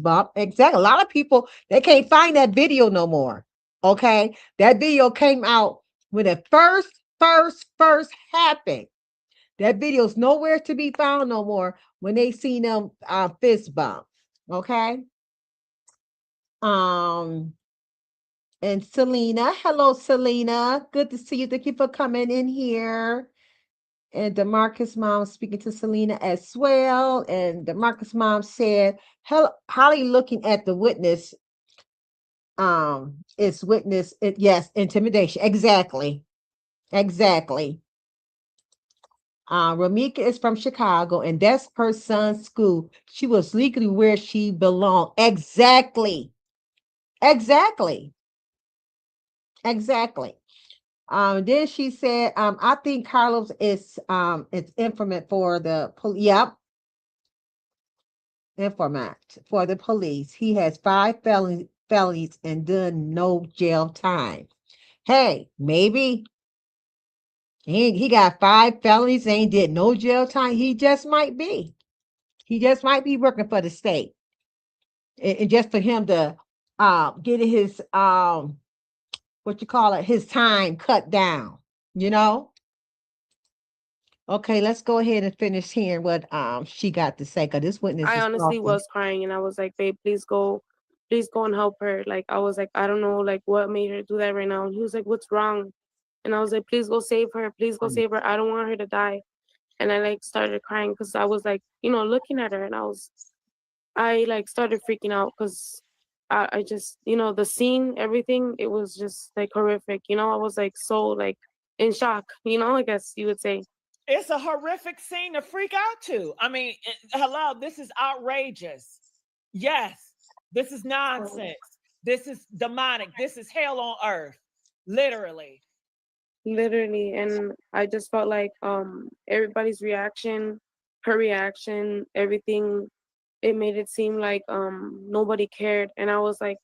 bump. Exactly. A lot of people, they can't find that video no more. Okay. That video came out when it first happened. That video's nowhere to be found no more when they seen them fist bump. Okay. Um, and Selena, hello, Selena. Good to see you. Thank you for coming in here. And DeMarcus' mom speaking to Selena as well. And DeMarcus' mom said, Holly looking at the witness, it's witness, yes, intimidation. Exactly. Exactly. Ramika is from Chicago, and that's her son's school. She was legally where she belonged. Exactly. Exactly. Exactly. Then she said, I think Carlos is it's informant for the police. Yep, informant for the police. He has 5 felonies and done no jail time. Hey, maybe he got 5 felonies and ain't did no jail time. He just might be. He just might be working for the state. And just for him to get his what you call it, his time cut down, you know? Okay, let's go ahead and finish hearing what she got to say, because this witness I is honestly talking. was crying, and I was like, babe, please go and help her. Like, I was like, I don't know, like, what made her do that right now. And he was like, what's wrong? And I was like, please go save her. Please go save her. I don't want her to die. And I like started crying because I was like, you know, looking at her, and I like started freaking out because I just, you know, the scene, everything, it was just like horrific. You know, I was like so like in shock, you know, I guess you would say. It's a horrific scene to freak out to. I mean, hello, this is outrageous. Yes, this is nonsense. This is demonic. This is hell on earth. Literally. Literally. And I just felt like everybody's reaction, her reaction, everything, it made it seem like nobody cared. And I was like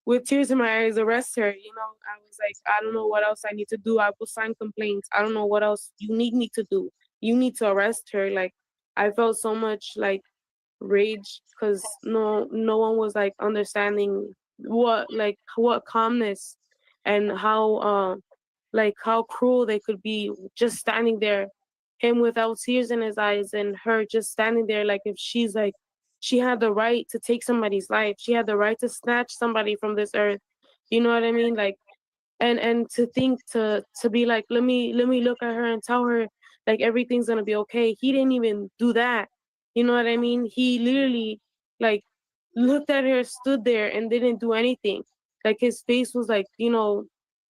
with tears in my eyes, arrest her. You know, I was like, I don't know what else I need to do. I will sign complaints. I don't know what else you need me to do. You need to arrest her. Like, I felt so much like rage because no one was like understanding what calmness and how cruel they could be, just standing there, him without tears in his eyes, and her just standing there like if she's like she had the right to take somebody's life. She had the right to snatch somebody from this earth. You know what I mean? Like, and to think to be like, let me look at her and tell her like everything's gonna be okay. He didn't even do that. You know what I mean? He literally like looked at her, stood there, and didn't do anything. Like his face was like, you know,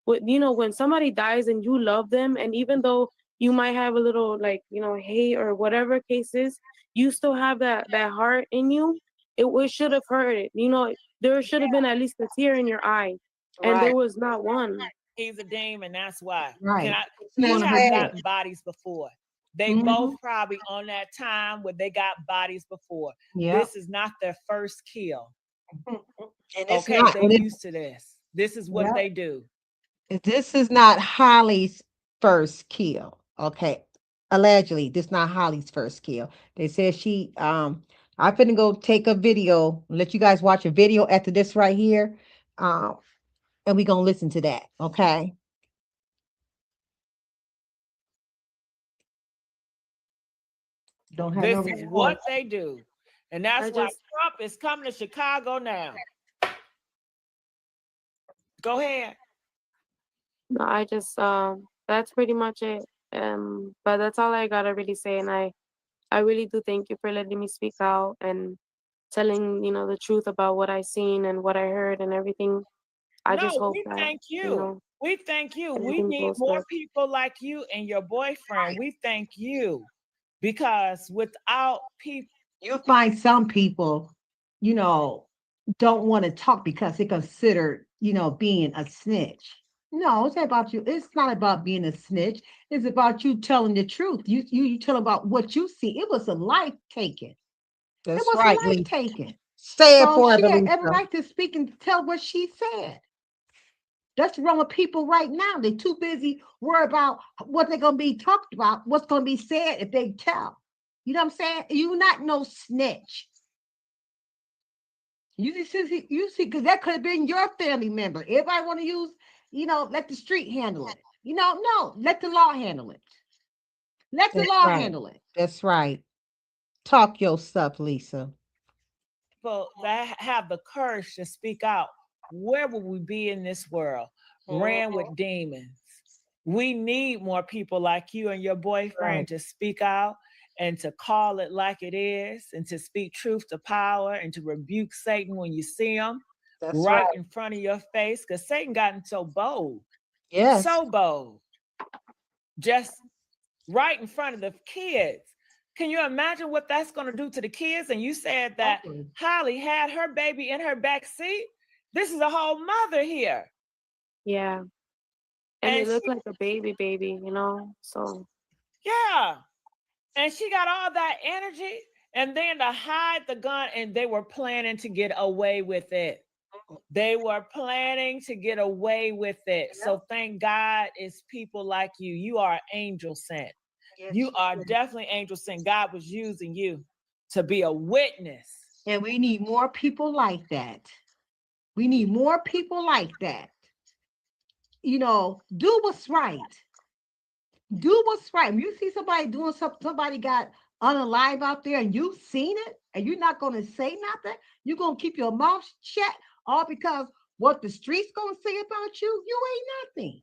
when somebody dies and you love them, and even though you might have a little, like, hate or whatever case is, you still have that heart in you. It should have hurt. There should have been at least a tear in your eye, and there Right. was not one. He's a demon. That's why. Right. He It's has sad. gotten bodies before. They both probably on that time where they got bodies before. Yeah. This is not their first kill. And it's Okay, not. they're And used to this. This is what Yep. they do. This is not Holly's first kill. Okay. Allegedly, this is not Holly's first kill. They said I'm finna go take a video, let you guys watch a video after this right here. And we gonna listen to that. Okay. Don't have no This is what report. they do. And that's why Trump is coming to Chicago now. Go ahead. No, I just that's pretty much it. But that's all I gotta really say, and I really do thank you for letting me speak out and telling, the truth about what I seen and what I heard and everything. I just hope we that, thank you. We thank you. We everything need goes more good. people like you and your boyfriend. We thank you. Because without people, You'll find some people, don't want to talk because they consider, being a snitch. No, it's not about you. It's not about being a snitch. It's about you telling the truth. You tell about what you see. It was a life taken. That's It was right, a life Lisa. taken. Say it So for her, she had every Lisa. right to speak and tell what she said. That's wrong with people right now. They're too busy worried about what they're gonna be talked about, what's gonna be said if they tell. You know what I'm saying? You not no snitch. You see, because that could have been your family member. Everybody want to use, let the street handle it. No, let the law handle it. Let the That's law right. handle it. That's right. Talk your stuff, Lisa. that have the courage to speak out, where would we be in this world? Ran with demons. We need more people like you and your boyfriend to speak out and to call it like it is and to speak truth to power and to rebuke Satan when you see him right in front of your face, because Satan gotten so bold. Yes. So bold. Just right in front of the kids. Can you imagine what that's going to do to the kids? And you said that Holly had her baby in her back seat. This is a whole mother here. Yeah. And it looked like a baby, so. Yeah. And she got all that energy, and then to hide the gun, and they were planning to get away with it. They were planning to get away with it. Yep. So thank God it's people like you. You are angel sent. Yes, you are definitely angel sent. God was using you to be a witness. And we need more people like that. We need more people like that. Do what's right. Do what's right. When you see somebody doing something, somebody got unalive out there and you've seen it and you're not going to say nothing, you're going to keep your mouth shut, all because what the streets going to say about you, you ain't nothing.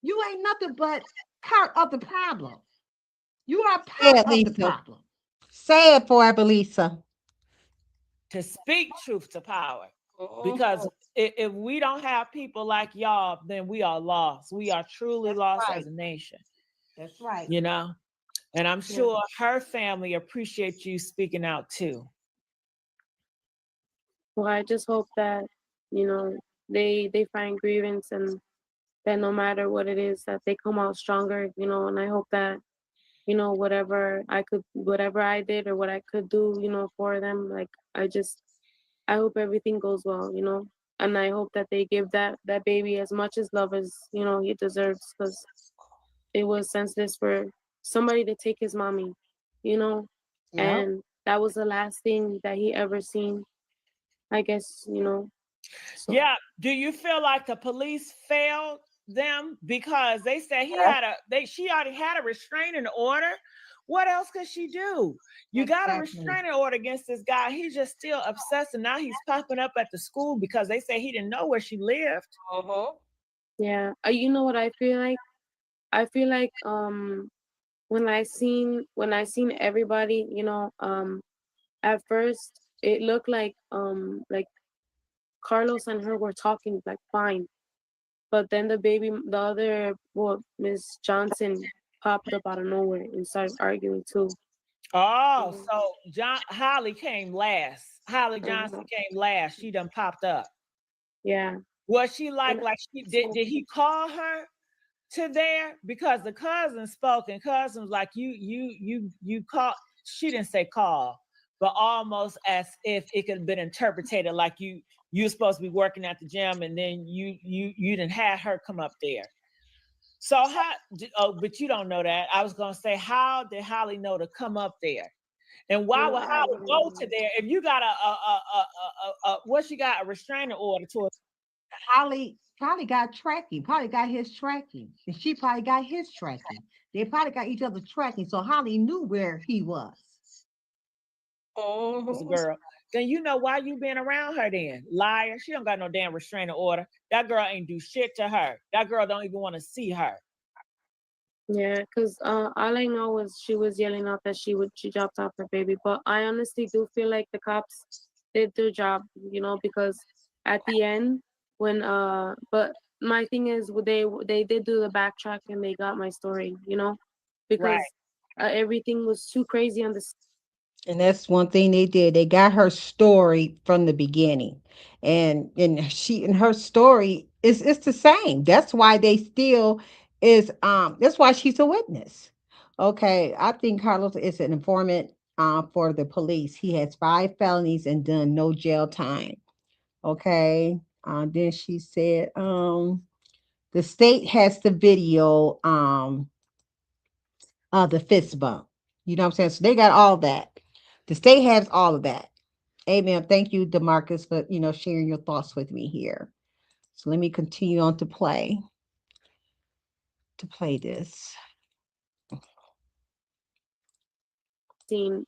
You ain't nothing but part of the problem. You are part of the problem. Say it for her, Lisa. To speak truth to power. Because if we don't have people like y'all, then we are lost. We are truly lost as a nation. That's right. And I'm sure her family appreciates you speaking out too. Well, I just hope that, they find grievance and that no matter what it is, that they come out stronger, and I hope that, whatever I did or what I could do, for them, like, I hope everything goes well, and I hope that they give that baby as much as love as, he deserves, because it was senseless for somebody to take his mommy, and that was the last thing that he ever seen, I guess, So. Yeah. Do you feel like the police failed them? Because they said she already had a restraining order. What else could she do? You got a restraining order against this guy. He's just still obsessed, and now he's popping up at the school because they say he didn't know where she lived. Yeah. You know what I feel like? I feel like when I seen everybody, at first it looked like Carlos and her were talking like fine. But then the other, well, Miss Johnson popped up out of nowhere and started arguing too. Oh, so Holly came last. Holly Johnson came last. She done popped up. Yeah. Was she like she did he call her to there? Because the cousin spoke and cousin was like, you call. She didn't say call, but almost as if it could have been interpreted like you're supposed to be working at the gym and then you didn't have her come up there. So but you don't know that. I was gonna say, how did Holly know to come up there? And why would Holly go to there if you got what she got, a restraining order to her? Holly probably got tracking, probably got his tracking, and she probably got his tracking. They probably got each other's tracking, so Holly knew where he was. Girl, then you know why you been around her then. Liar. She don't got no damn restraining order. That girl ain't do shit to her. That girl don't even want to see her. Yeah, because all I know was she was yelling out that she dropped off her baby. But I honestly do feel like the cops did their job, you know, because at the end when but my thing is they did do the backtrack and they got my story, you know, because everything was too crazy on this. And that's one thing they did. They got her story from the beginning. And her story is it's the same. That's why they still is that's why she's a witness. Okay. I think Carlos is an informant for the police. He has 5 felonies and done no jail time. Okay. Then she said, the state has the video the fist bump. You know what I'm saying? So they got all that. The state has all of that. Amen. Thank you, DeMarcus, for sharing your thoughts with me here. So let me continue on to play this.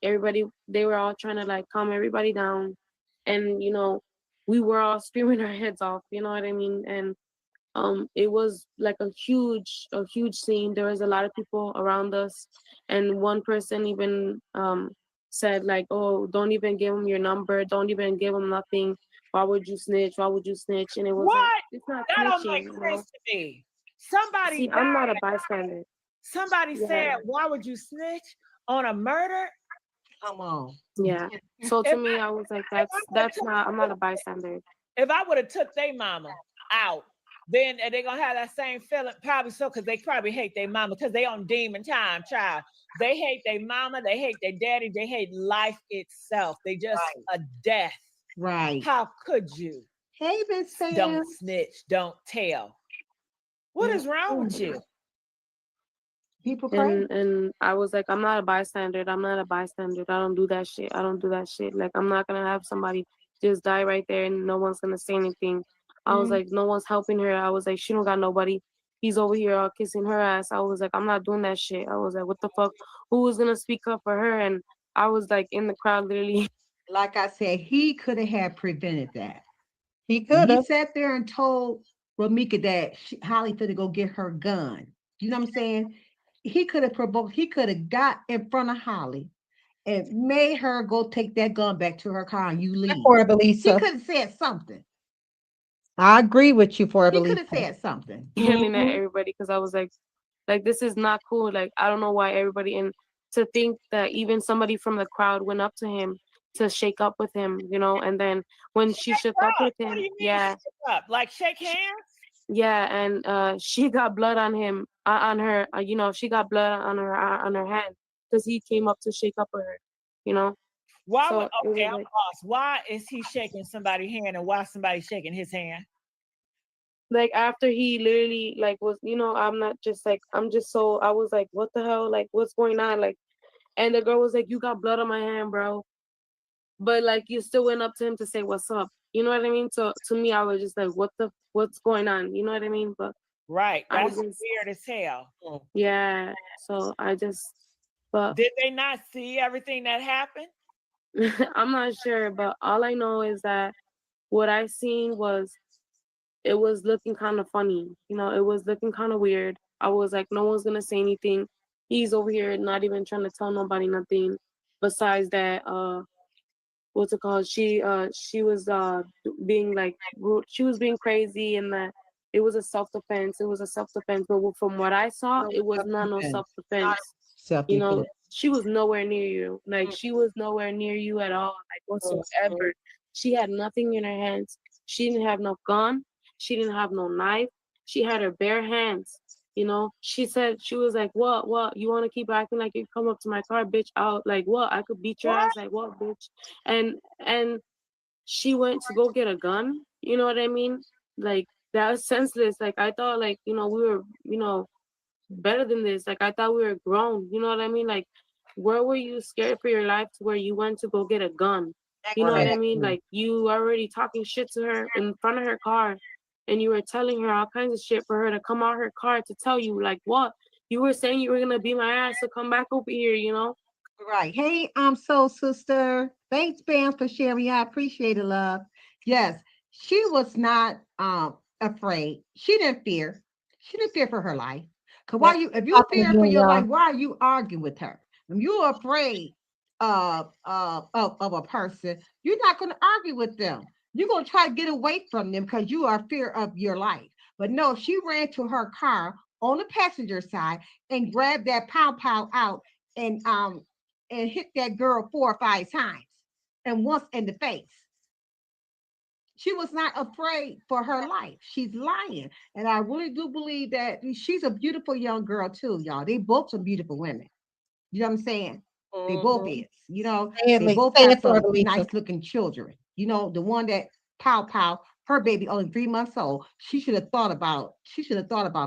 Everybody, they were all trying to like calm everybody down, and you know, we were all screaming our heads off. You know what I mean? And it was like a huge scene. There was a lot of people around us, and one person even said like, oh, don't even give him your number, don't even give him nothing, why would you snitch, and it was what? like, it's not that snitching, don't make sense to me. Somebody see, I'm not a bystander. Somebody said, why would you snitch on a murder? Come on. Yeah. So to me, I was like, I'm not a bystander. If I would have took their mama out, then they're gonna have that same feeling, probably so, because they probably hate their mama, because they on demon time, child. They hate their mama, they hate their daddy, they hate life itself. They just a death. Right. How could you? Hey, Miss Sam. Don't snitch, don't tell. What is wrong with you? People crazy. And I was like, I'm not a bystander. I don't do that shit. Like, I'm not gonna have somebody just die right there and no one's gonna say anything. I was like, no one's helping her. I was like, she don't got nobody. He's over here all kissing her ass. I was like, I'm not doing that shit. I was like, what the fuck? Who was gonna speak up for her? And I was like in the crowd literally. Like I said, he could have prevented that. He could have. He sat there and told Ramika that Holly finna go get her gun. You know what I'm saying? He could have provoked, he could have got in front of Holly and made her go take that gun back to her car and you leave. For Belisa. He could have said something. I agree with you, for He could have said something. Yelling at everybody because I was like, this is not cool. Like, I don't know why everybody, and to think that even somebody from the crowd went up to him to shake up with him, you know, and then when she shook up with him, like shake hands. Yeah, and she got blood on him, on her. You know, she got blood on her hand because he came up to shake up with her. You know. Why? So okay, I'm lost. Why is he shaking somebody's hand and why somebody shaking his hand? Like after he literally like was, you know, I was like, what the hell? Like, what's going on? Like, and the girl was like, you got blood on my hand, bro. But like, you still went up to him to say what's up. You know what I mean? So to me, I was just like, what's going on? You know what I mean? But right, that's weird as hell. Yeah. So but did they not see everything that happened? I'm not sure, but all I know is that what I seen was, it was looking kind of funny. You know, it was looking kind of weird. I was like, no one's gonna say anything. He's over here not even trying to tell nobody nothing. Besides that, what's it called? She was being like, she was being crazy, and that it was a self-defense. It was a self-defense. But from what I saw, it was not no self-defense. You know, she was nowhere near you. Like, she was nowhere near you at all, like, whatsoever. She had nothing in her hands. She didn't have no gun. She didn't have no knife. She had her bare hands. You know, she said, she was like, what? You want to keep acting like you come up to my car, bitch? Out, like, what? I could beat your ass, like, what, bitch? And she went to go get a gun. You know what I mean? Like, that was senseless. Like, I thought, like, you know, we were, you know, better than this. Like, I thought we were grown. You know what I mean? Like, where were you scared for your life to where you went to go get a gun? You know what I mean? Like, you already talking shit to her in front of her car, and you were telling her all kinds of shit for her to come out her car to tell you, like, what? You were saying you were gonna beat my ass, so come back over here, you know? Right. Hey, soul sister. Thanks, Bam, for sharing. I appreciate it, love. Yes, she was not afraid. She didn't fear. She didn't fear for her life. Cause why you if you fear for your life, why are you arguing with her? If you're afraid of a person, you're not gonna argue with them. You're gonna try to get away from them because you are fear of your life. But no, she ran to her car on the passenger side and grabbed that pow out and hit that girl 4 or 5 times and once in the face. She was not afraid for her life. She's lying. And I really do believe that she's a beautiful young girl too, y'all. They both some beautiful women. You know what I'm saying? They both is. You know, they both have some nice looking children. You know, the one that pow, her baby only 3 months old. She should have thought about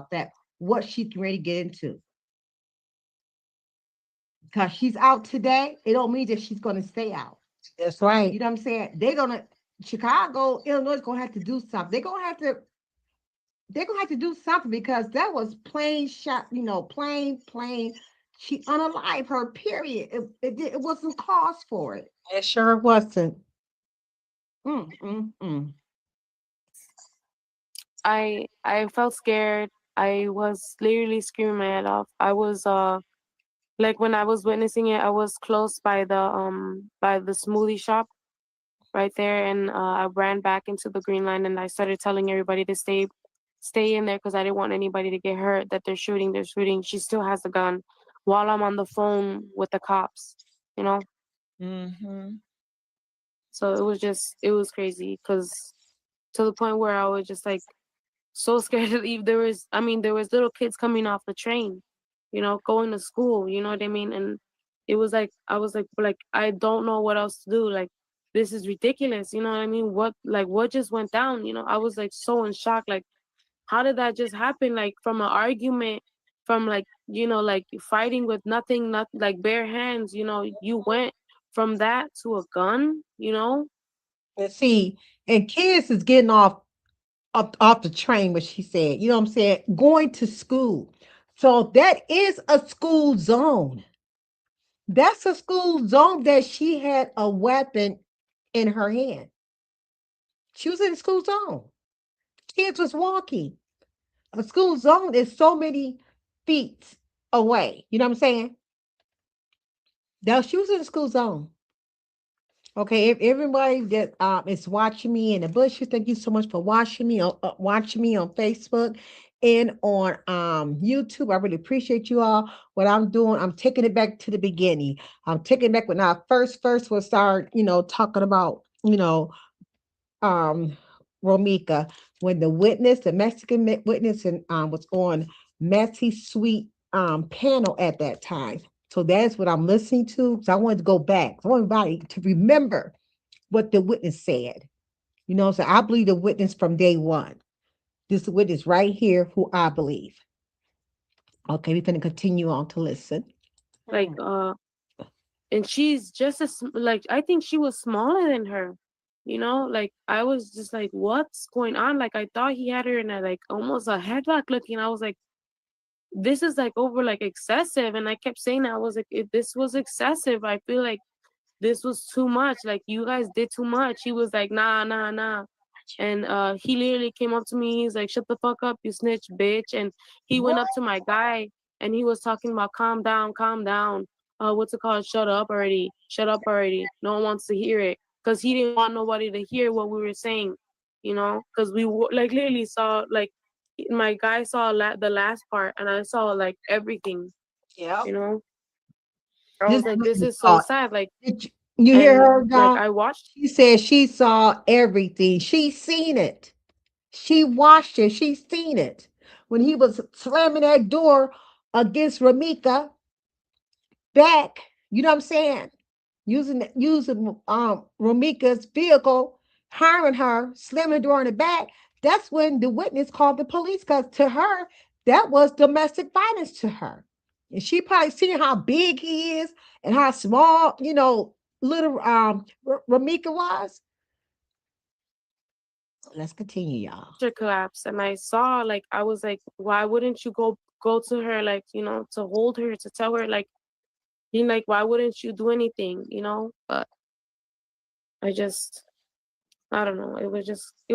that, what she's ready to get into. Because she's out today, it don't mean that she's going to stay out. That's right. You know what I'm saying? Chicago, Illinois is going to have to do something. They're going to have to do something because that was plain shot, you know, plain. She unalived her, period. It wasn't cause for it. It sure wasn't. I felt scared. I was literally screaming my head off. I was like, when I was witnessing it, I was close by the smoothie shop right there, and I ran back into the green line, and I started telling everybody to stay in there because I didn't want anybody to get hurt. That they're shooting. She still has the gun while I'm on the phone with the cops, you know. So it was crazy, because to the point where I was just like so scared to leave. There was little kids coming off the train, you know, going to school, you know what I mean? And it was like, I was like, I don't know what else to do. Like, this is ridiculous, you know what I mean? What just went down? You know, I was like so in shock. Like, how did that just happen? Like, from an argument, from like, you know, like fighting with nothing, not like bare hands, you know, you went from that to a gun, you know? And see, and kids is getting off the train, what she said, you know what I'm saying, going to school. So that is a school zone. That's a school zone that she had a weapon in her hand. She was in the school zone. Kids was walking. A school zone is so many feet away. You know what I'm saying? Now she was in the school zone. Okay, if everybody that is watching me in the bushes, thank you so much for watching me on Facebook and on YouTube. I really appreciate you all. What I'm doing, I'm taking it back to the beginning. I'm taking it back when I first we'll start, you know, talking about, you know, Romika, when the Mexican witness and was on Messy Sweet panel at that time. So that's what I'm listening to. So I wanted to go back. I want everybody to remember what the witness said. You know, so I believe the witness from day one. This witness right here, who I believe. Okay, we're going to continue on to listen. Like, and she's just like, I think she was smaller than her. You know, like, I was just like, what's going on? Like, I thought he had her in a, like, almost a headlock looking. I was like, this is like over, like, excessive. And I kept saying that. I was like, this was excessive. I feel like this was too much. Like, you guys did too much. He was like, nah. And he literally came up to me. He's like, shut the fuck up, you snitch, bitch. And he went up to my guy and he was talking about, calm down. What's it called? Shut up already. No one wants to hear it. Because he didn't want nobody to hear what we were saying, you know? Because we like literally saw, like, my guy saw the last part, and I saw like everything. Yeah. You know, I This was like, this lady is so saw. sad. Like, You hear and her, like y'all? I watched. She said she saw everything. She seen it. She watched it. She seen it. When he was slamming that door against Ramika back, you know what I'm saying? Using Ramika's vehicle, hiring her, slamming the door in the back. That's when the witness called the police because to her, that was domestic violence to her. And she probably seen how big he is and how small, little Ramika was. Let's continue, y'all. Collapse, and I saw, like, I was like, why wouldn't you go to her, like, to hold her, to tell her, like, being like, why wouldn't you do anything, but I don't know, it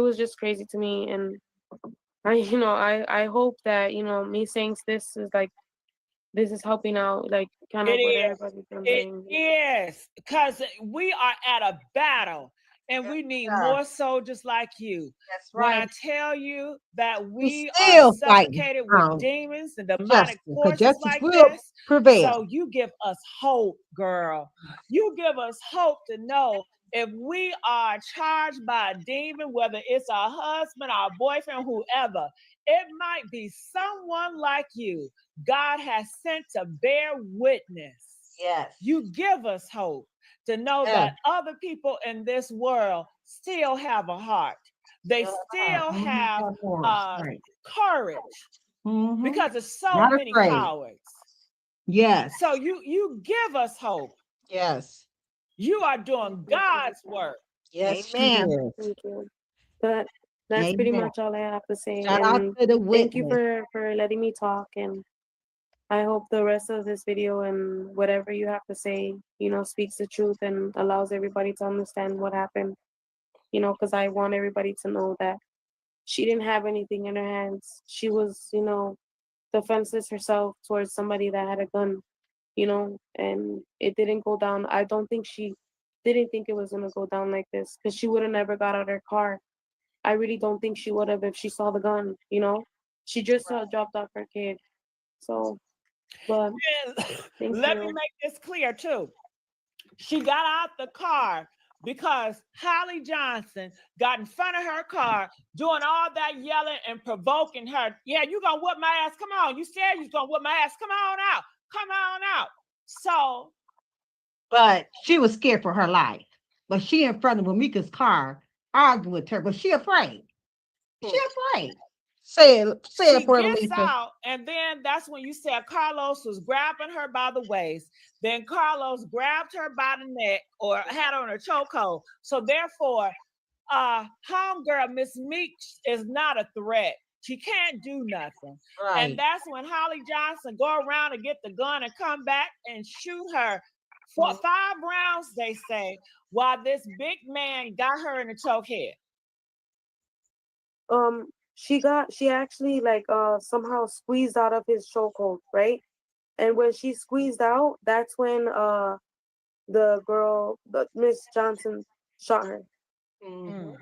was just crazy to me. And I hope that me saying this is like, this is helping out, like, kind of It what is. everybody's been doing. It is, because we are at a battle and we need more soldiers like you. That's When I right. tell you that we are Still fighting suffocated with demons and demonic justice, because forces justice like will this, prevail. so you give us hope, girl. You give us hope to know if we are charged by a demon, whether it's our husband, our boyfriend, whoever, it might be someone like you God has sent to bear witness. Yes. You give us hope to know that other people in this world still have a heart. They still have courage, because there's so Not many afraid. cowards. Yes. So you give us hope. Yes. You are doing God's work. Yes. Amen. Thank you. But that's pretty Amen. much all I have to say. Shout out And to the thank you witness. for letting me talk. And I hope the rest of this video and whatever you have to say, speaks the truth and allows everybody to understand what happened. Because I want everybody to know that she didn't have anything in her hands. She was, defenseless herself towards somebody that had a gun, and it didn't go down. I don't think she didn't think it was gonna go down like this, because she would have never got out of her car. I really don't think she would have if she saw the gun, She just dropped off her kid. So, but let me make this clear too. She got out the car because Holly Johnson got in front of her car doing all that yelling and provoking her. Yeah, you gonna whoop my ass. Come on. You said you was gonna whoop my ass. Come on out. Come on out. So. But she was scared for her life. But she in front of Ramika's car arguing with her. But she afraid. She afraid. Say it for She gets Lisa. out, and then that's when you said Carlos was grabbing her by the waist. Then Carlos grabbed her by the neck or had her on a chokehold. So therefore, homegirl Miss Meeks is not a threat. She can't do nothing. Right. And that's when Holly Johnson go around and get the gun and come back and shoot her for 5 rounds, they say, while this big man got her in the chokehead. She actually like somehow squeezed out of his chokehold, right? And when she squeezed out, that's when the girl, Miss Johnson, shot her. Mm-hmm.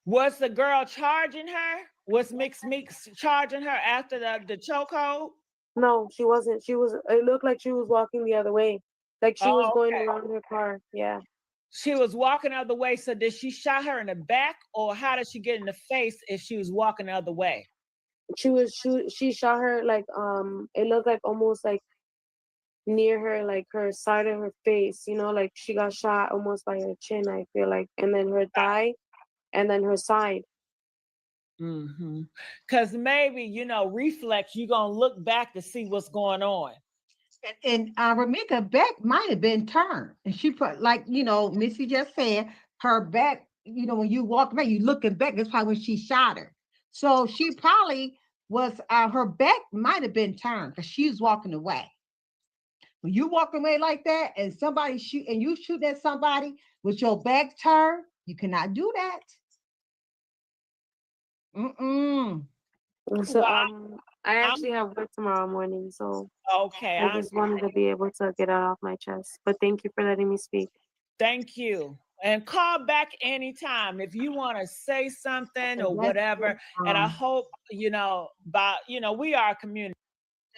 Was the girl charging her? Was Meeks charging her after the chokehold? No, she wasn't. It looked like she was walking the other way. Like she was going around her car. Yeah. She was walking the other way. So did she shot her in the back, or how did she get in the face if she was walking the other way? She shot her like it looked like almost like near her, like her side of her face, like she got shot almost by her chin, I feel like, and then her thigh, and then her side. Because maybe, reflex, you're going to look back to see what's going on. And Ramika back might have been turned. And she put, like, Missy just said, her back, when you walk back, you looking back. That's probably when she shot her. So she probably was, her back might have been turned because she was walking away. When you walk away like that and somebody shoot, and you shoot at somebody with your back turned, you cannot do that. So I actually have work tomorrow morning, so okay, I just wanted to be able to get it off my chest. But thank you for letting me speak. Thank you. And call back anytime if you want to say something or whatever. And I hope, we are a community.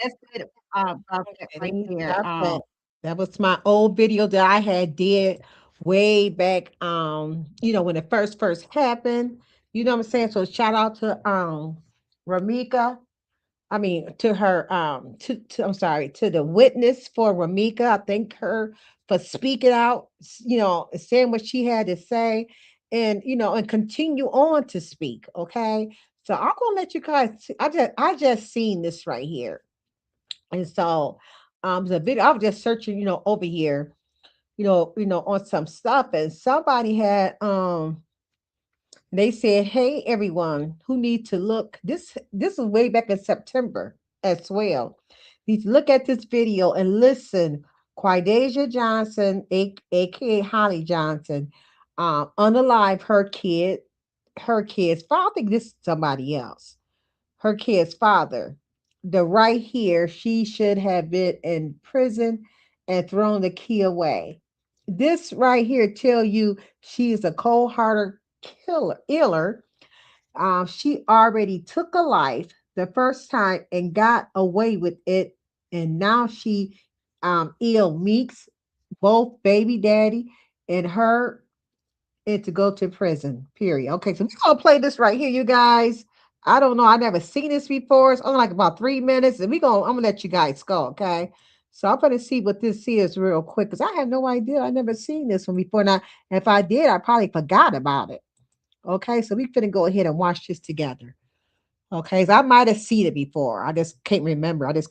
That's it. Right there. That was my old video that I had did way back. When it first happened. You know what I'm saying? So shout out to Ramika. I mean, to her, I'm sorry, to the witness for Ramika. I thank her for speaking out, saying what she had to say, and and continue on to speak. Okay, so I'm gonna let you guys. I just seen this right here, and so the video. I was just searching, over here, on some stuff, and somebody had they said, "Hey, everyone who need to look this is way back in September as well. Need to look at this video and listen. Quidasia Johnson, aka Holly Johnson, unalive her kid's father. I think this is somebody else. Her kid's father. The right here, she should have been in prison and thrown the key away. This right here tell you she is a cold-hearted iller. She already took a life the first time and got away with it, and now she ill meets both baby daddy and her, and to go to prison. Period. Okay, so we're gonna play this right here, you guys. I don't know. I never seen this before. It's only like about 3 minutes, and I'm gonna let you guys go. Okay. So I'm gonna see what this is real quick because I had no idea. I never seen this one before. Now, if I did, I probably forgot about it. Okay, so we finna go ahead and watch this together. Okay, so I might have seen it before. I just can't remember. I just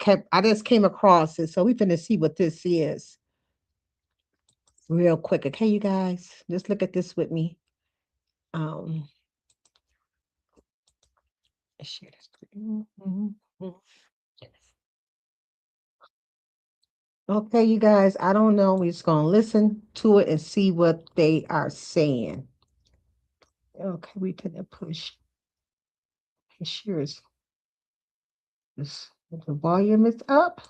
came across it. So we finna see what this is real quick. Okay, you guys, just look at this with me. Share the screen. Okay, you guys, I don't know. We're just gonna listen to it and see what they are saying. Okay, we can push. Sure is this. The volume is up.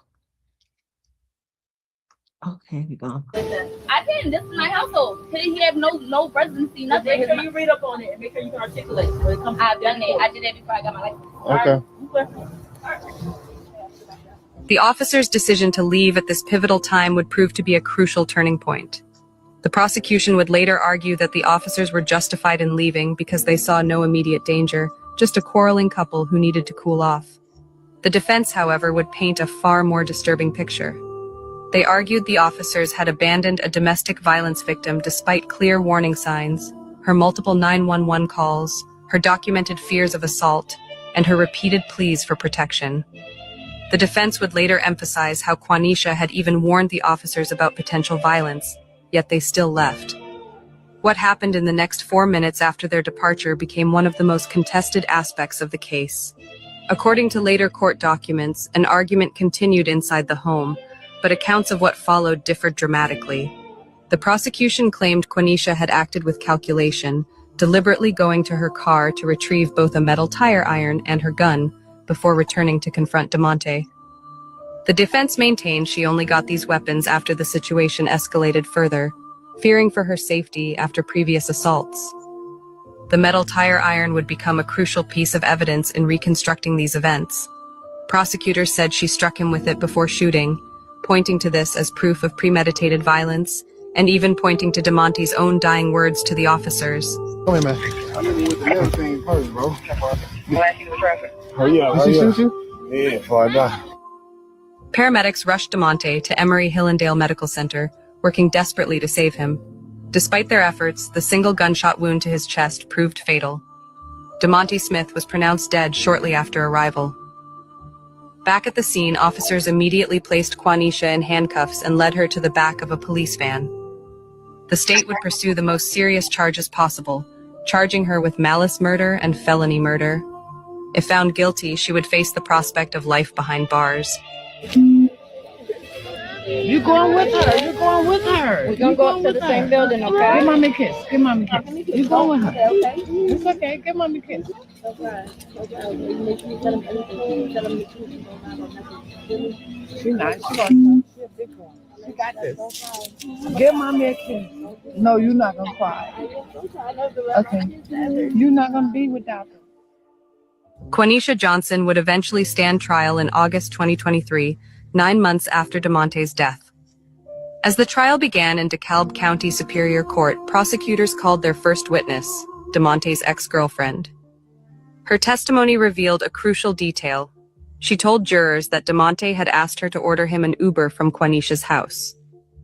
Okay, we go. I didn't. This is my household. He have no residency, nothing. Make sure you read up on it and make sure you can articulate when it comes to I've done it. I did that before I got my license. Okay. The officer's decision to leave at this pivotal time would prove to be a crucial turning point. The prosecution would later argue that the officers were justified in leaving because they saw no immediate danger, just a quarreling couple who needed to cool off. The defense, however, would paint a far more disturbing picture. They argued the officers had abandoned a domestic violence victim despite clear warning signs, her multiple 911 calls, her documented fears of assault, and her repeated pleas for protection. The defense would later emphasize how Quanisha had even warned the officers about potential violence, yet they still left. What happened in the next 4 minutes after their departure became one of the most contested aspects of the case. According to later court documents, an argument continued inside the home, but accounts of what followed differed dramatically. The prosecution claimed Quanisha had acted with calculation, deliberately going to her car to retrieve both a metal tire iron and her gun, before returning to confront DeMonte. The defense maintained she only got these weapons after the situation escalated further, fearing for her safety after previous assaults. The metal tire iron would become a crucial piece of evidence in reconstructing these events. Prosecutors said she struck him with it before shooting, pointing to this as proof of premeditated violence, and even pointing to DeMonte's own dying words to the officers. Come here, man. I'm in with the little thing first, bro. Hurry up, hurry up. Shoot you? Yeah, before I die. Paramedics rushed DeMonte to Emory Hillendale Medical Center, working desperately to save him. Despite their efforts, the single gunshot wound to his chest proved fatal. DeMonte Smith was pronounced dead shortly after arrival. Back at the scene, officers immediately placed Quanisha in handcuffs and led her to the back of a police van. The state would pursue the most serious charges possible, charging her with malice murder and felony murder. If found guilty, she would face the prospect of life behind bars. You going with her? You going with her? We're gonna go up to the same building, okay? Give mommy a kiss. Give mommy a kiss. You going with her? Okay. It's okay. Give mommy a kiss. She's not. She's a big one. got this. Give mommy a kiss. No, you're not gonna cry. Okay. You're not gonna be without them. Quenisha Johnson would eventually stand trial in August 2023, 9 months after ΔeMonte's death. As the trial began in DeKalb County Superior Court, prosecutors called their first witness, ΔeMonte's ex-girlfriend. Her testimony revealed a crucial detail. She told jurors that ΔeMonte had asked her to order him an Uber from Quenisha's house.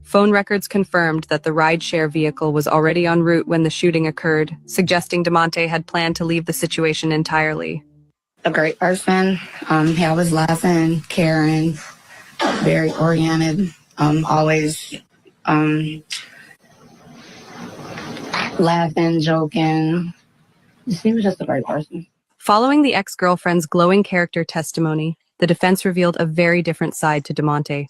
Phone records confirmed that the rideshare vehicle was already en route when the shooting occurred, suggesting ΔeMonte had planned to leave the situation entirely. A great person. He always laughing, caring, very oriented, always laughing, joking. He was just a great person. Following the ex-girlfriend's glowing character testimony, the defense revealed a very different side to ΔeMonte.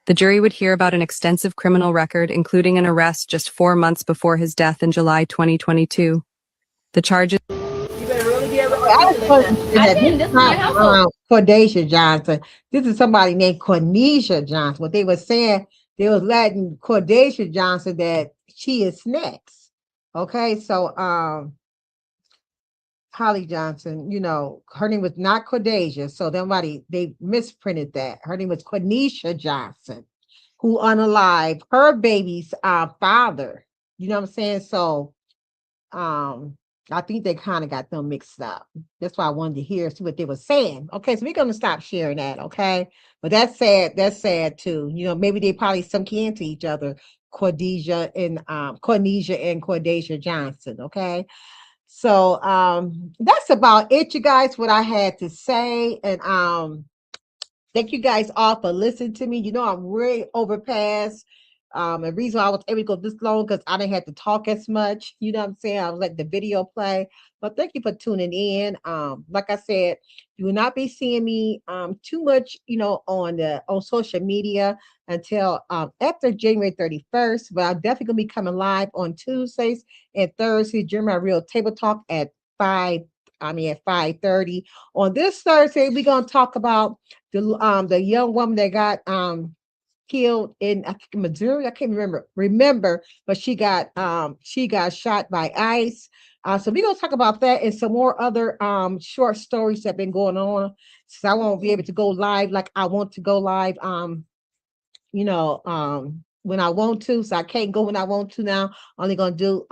The jury would hear about an extensive criminal record, including an arrest just 4 months before his death in July 2022. The charges... 𝘐𝘢𝘐𝑗𝘢𝘐𝑗𝑢𝑗𝑎 Johnson. This is somebody named Quenisha Johnson. What they were saying, they was letting 𝘐𝘢𝘐𝑗𝑢𝑗𝑎 Johnson that she is snacks. Okay, so Holly Johnson, you know, her name was not 𝘐𝘢𝘐𝑗𝑎, so they misprinted that. Her name was Quenisha Johnson, who unalived her baby's father. You know what I'm saying? So I think they kind of got them mixed up. That's why I wanted to see what they were saying. Okay, so we're gonna stop sharing that, okay? But that's sad. That's sad too. You know, maybe they probably some kin to each other, Quenisha and 𝘐𝘢𝘐𝑗𝑎 Johnson. Okay, so that's about it, you guys. What I had to say, and thank you guys all for listening to me. You know, I'm really overpassed. The reason I was able to go this long because I didn't have to talk as much. You know what I'm saying? I was letting the video play. But thank you for tuning in. Like I said, you will not be seeing me too much, you know, on social media until after January 31st. But I'm definitely gonna be coming live on Tuesdays and Thursdays during my Real Table Talk at 5:30. On this Thursday, we're gonna talk about the young woman that got killed in, I think, Missouri. I can't remember, but she got shot by ICE. So we're gonna talk about that and some more other short stories that have been going on. So I won't be able to go live like I want to go live. You know, when I want to, so I can't go when I want to now. I'm only gonna do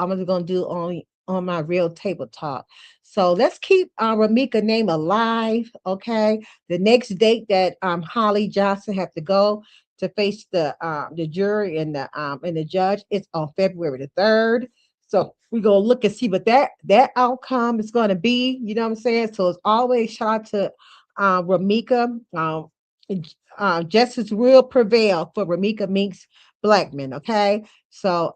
only on my Real Table Talk. So let's keep Ραμika name alive. Okay, the next date that Holly Johnson have to go to face the jury and the judge, it's on February the 3rd. So we're gonna look and see what that outcome is gonna be. You know what I'm saying? So it's always shout out to Ραμika. Justice will prevail for Ραμika Meeks Blackman. Okay, so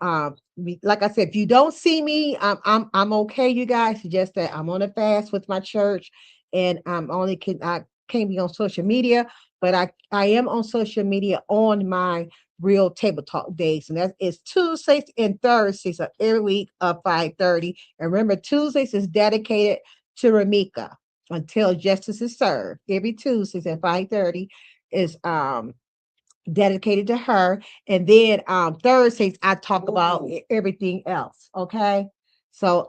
like I said, if you don't see me, I'm okay, you guys. It's just that I'm on a fast with my church, and I can't be on social media. But I am on social media on my Real Table Talk days, and that is Tuesdays and Thursdays of every week of 5:30. And remember, Tuesdays is dedicated to Ραμika until justice is served. Every Tuesdays at 5:30 is dedicated to her, and then Thursdays I talk about everything else. Okay, so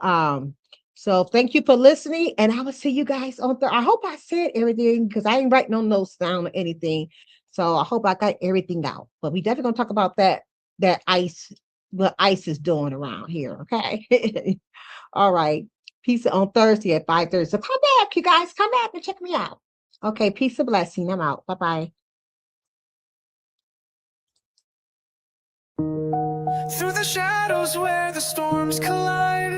thank you for listening, and I will see you guys on Thursday. I hope I said everything because I ain't writing no notes down or anything. So I hope I got everything out. But we definitely gonna talk about that ICE, what ICE is doing around here. Okay. All right. Peace on Thursday at 5:30. So come back, you guys. Come back and check me out. Okay. Peace and blessing. I'm out. Bye-bye. Through the shadows where the storms collide,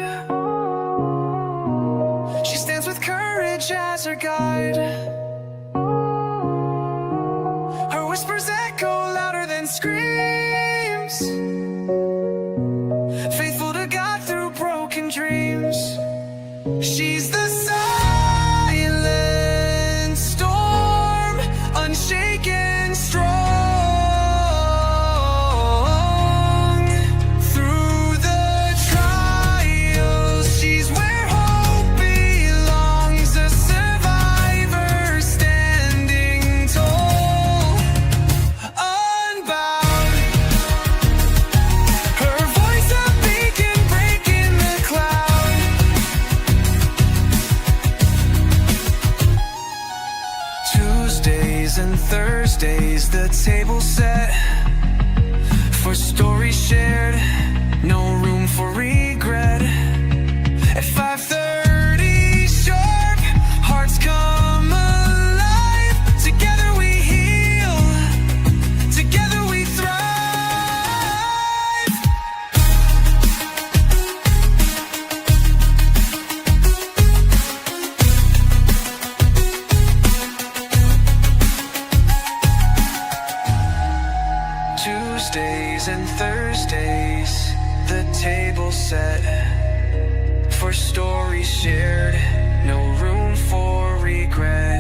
she stands with courage as her guide. Her whispers echo louder than screams, faithful to God through broken dreams. She's the silent storm, unshaken, strong. Survivor's Tuesdays, the table set for stories shared, no room for regret. At 5:30 sharp, hearts come alive. Together we heal, together we thrive. Tuesdays and Thursdays, the table set for stories shared, no room for regret.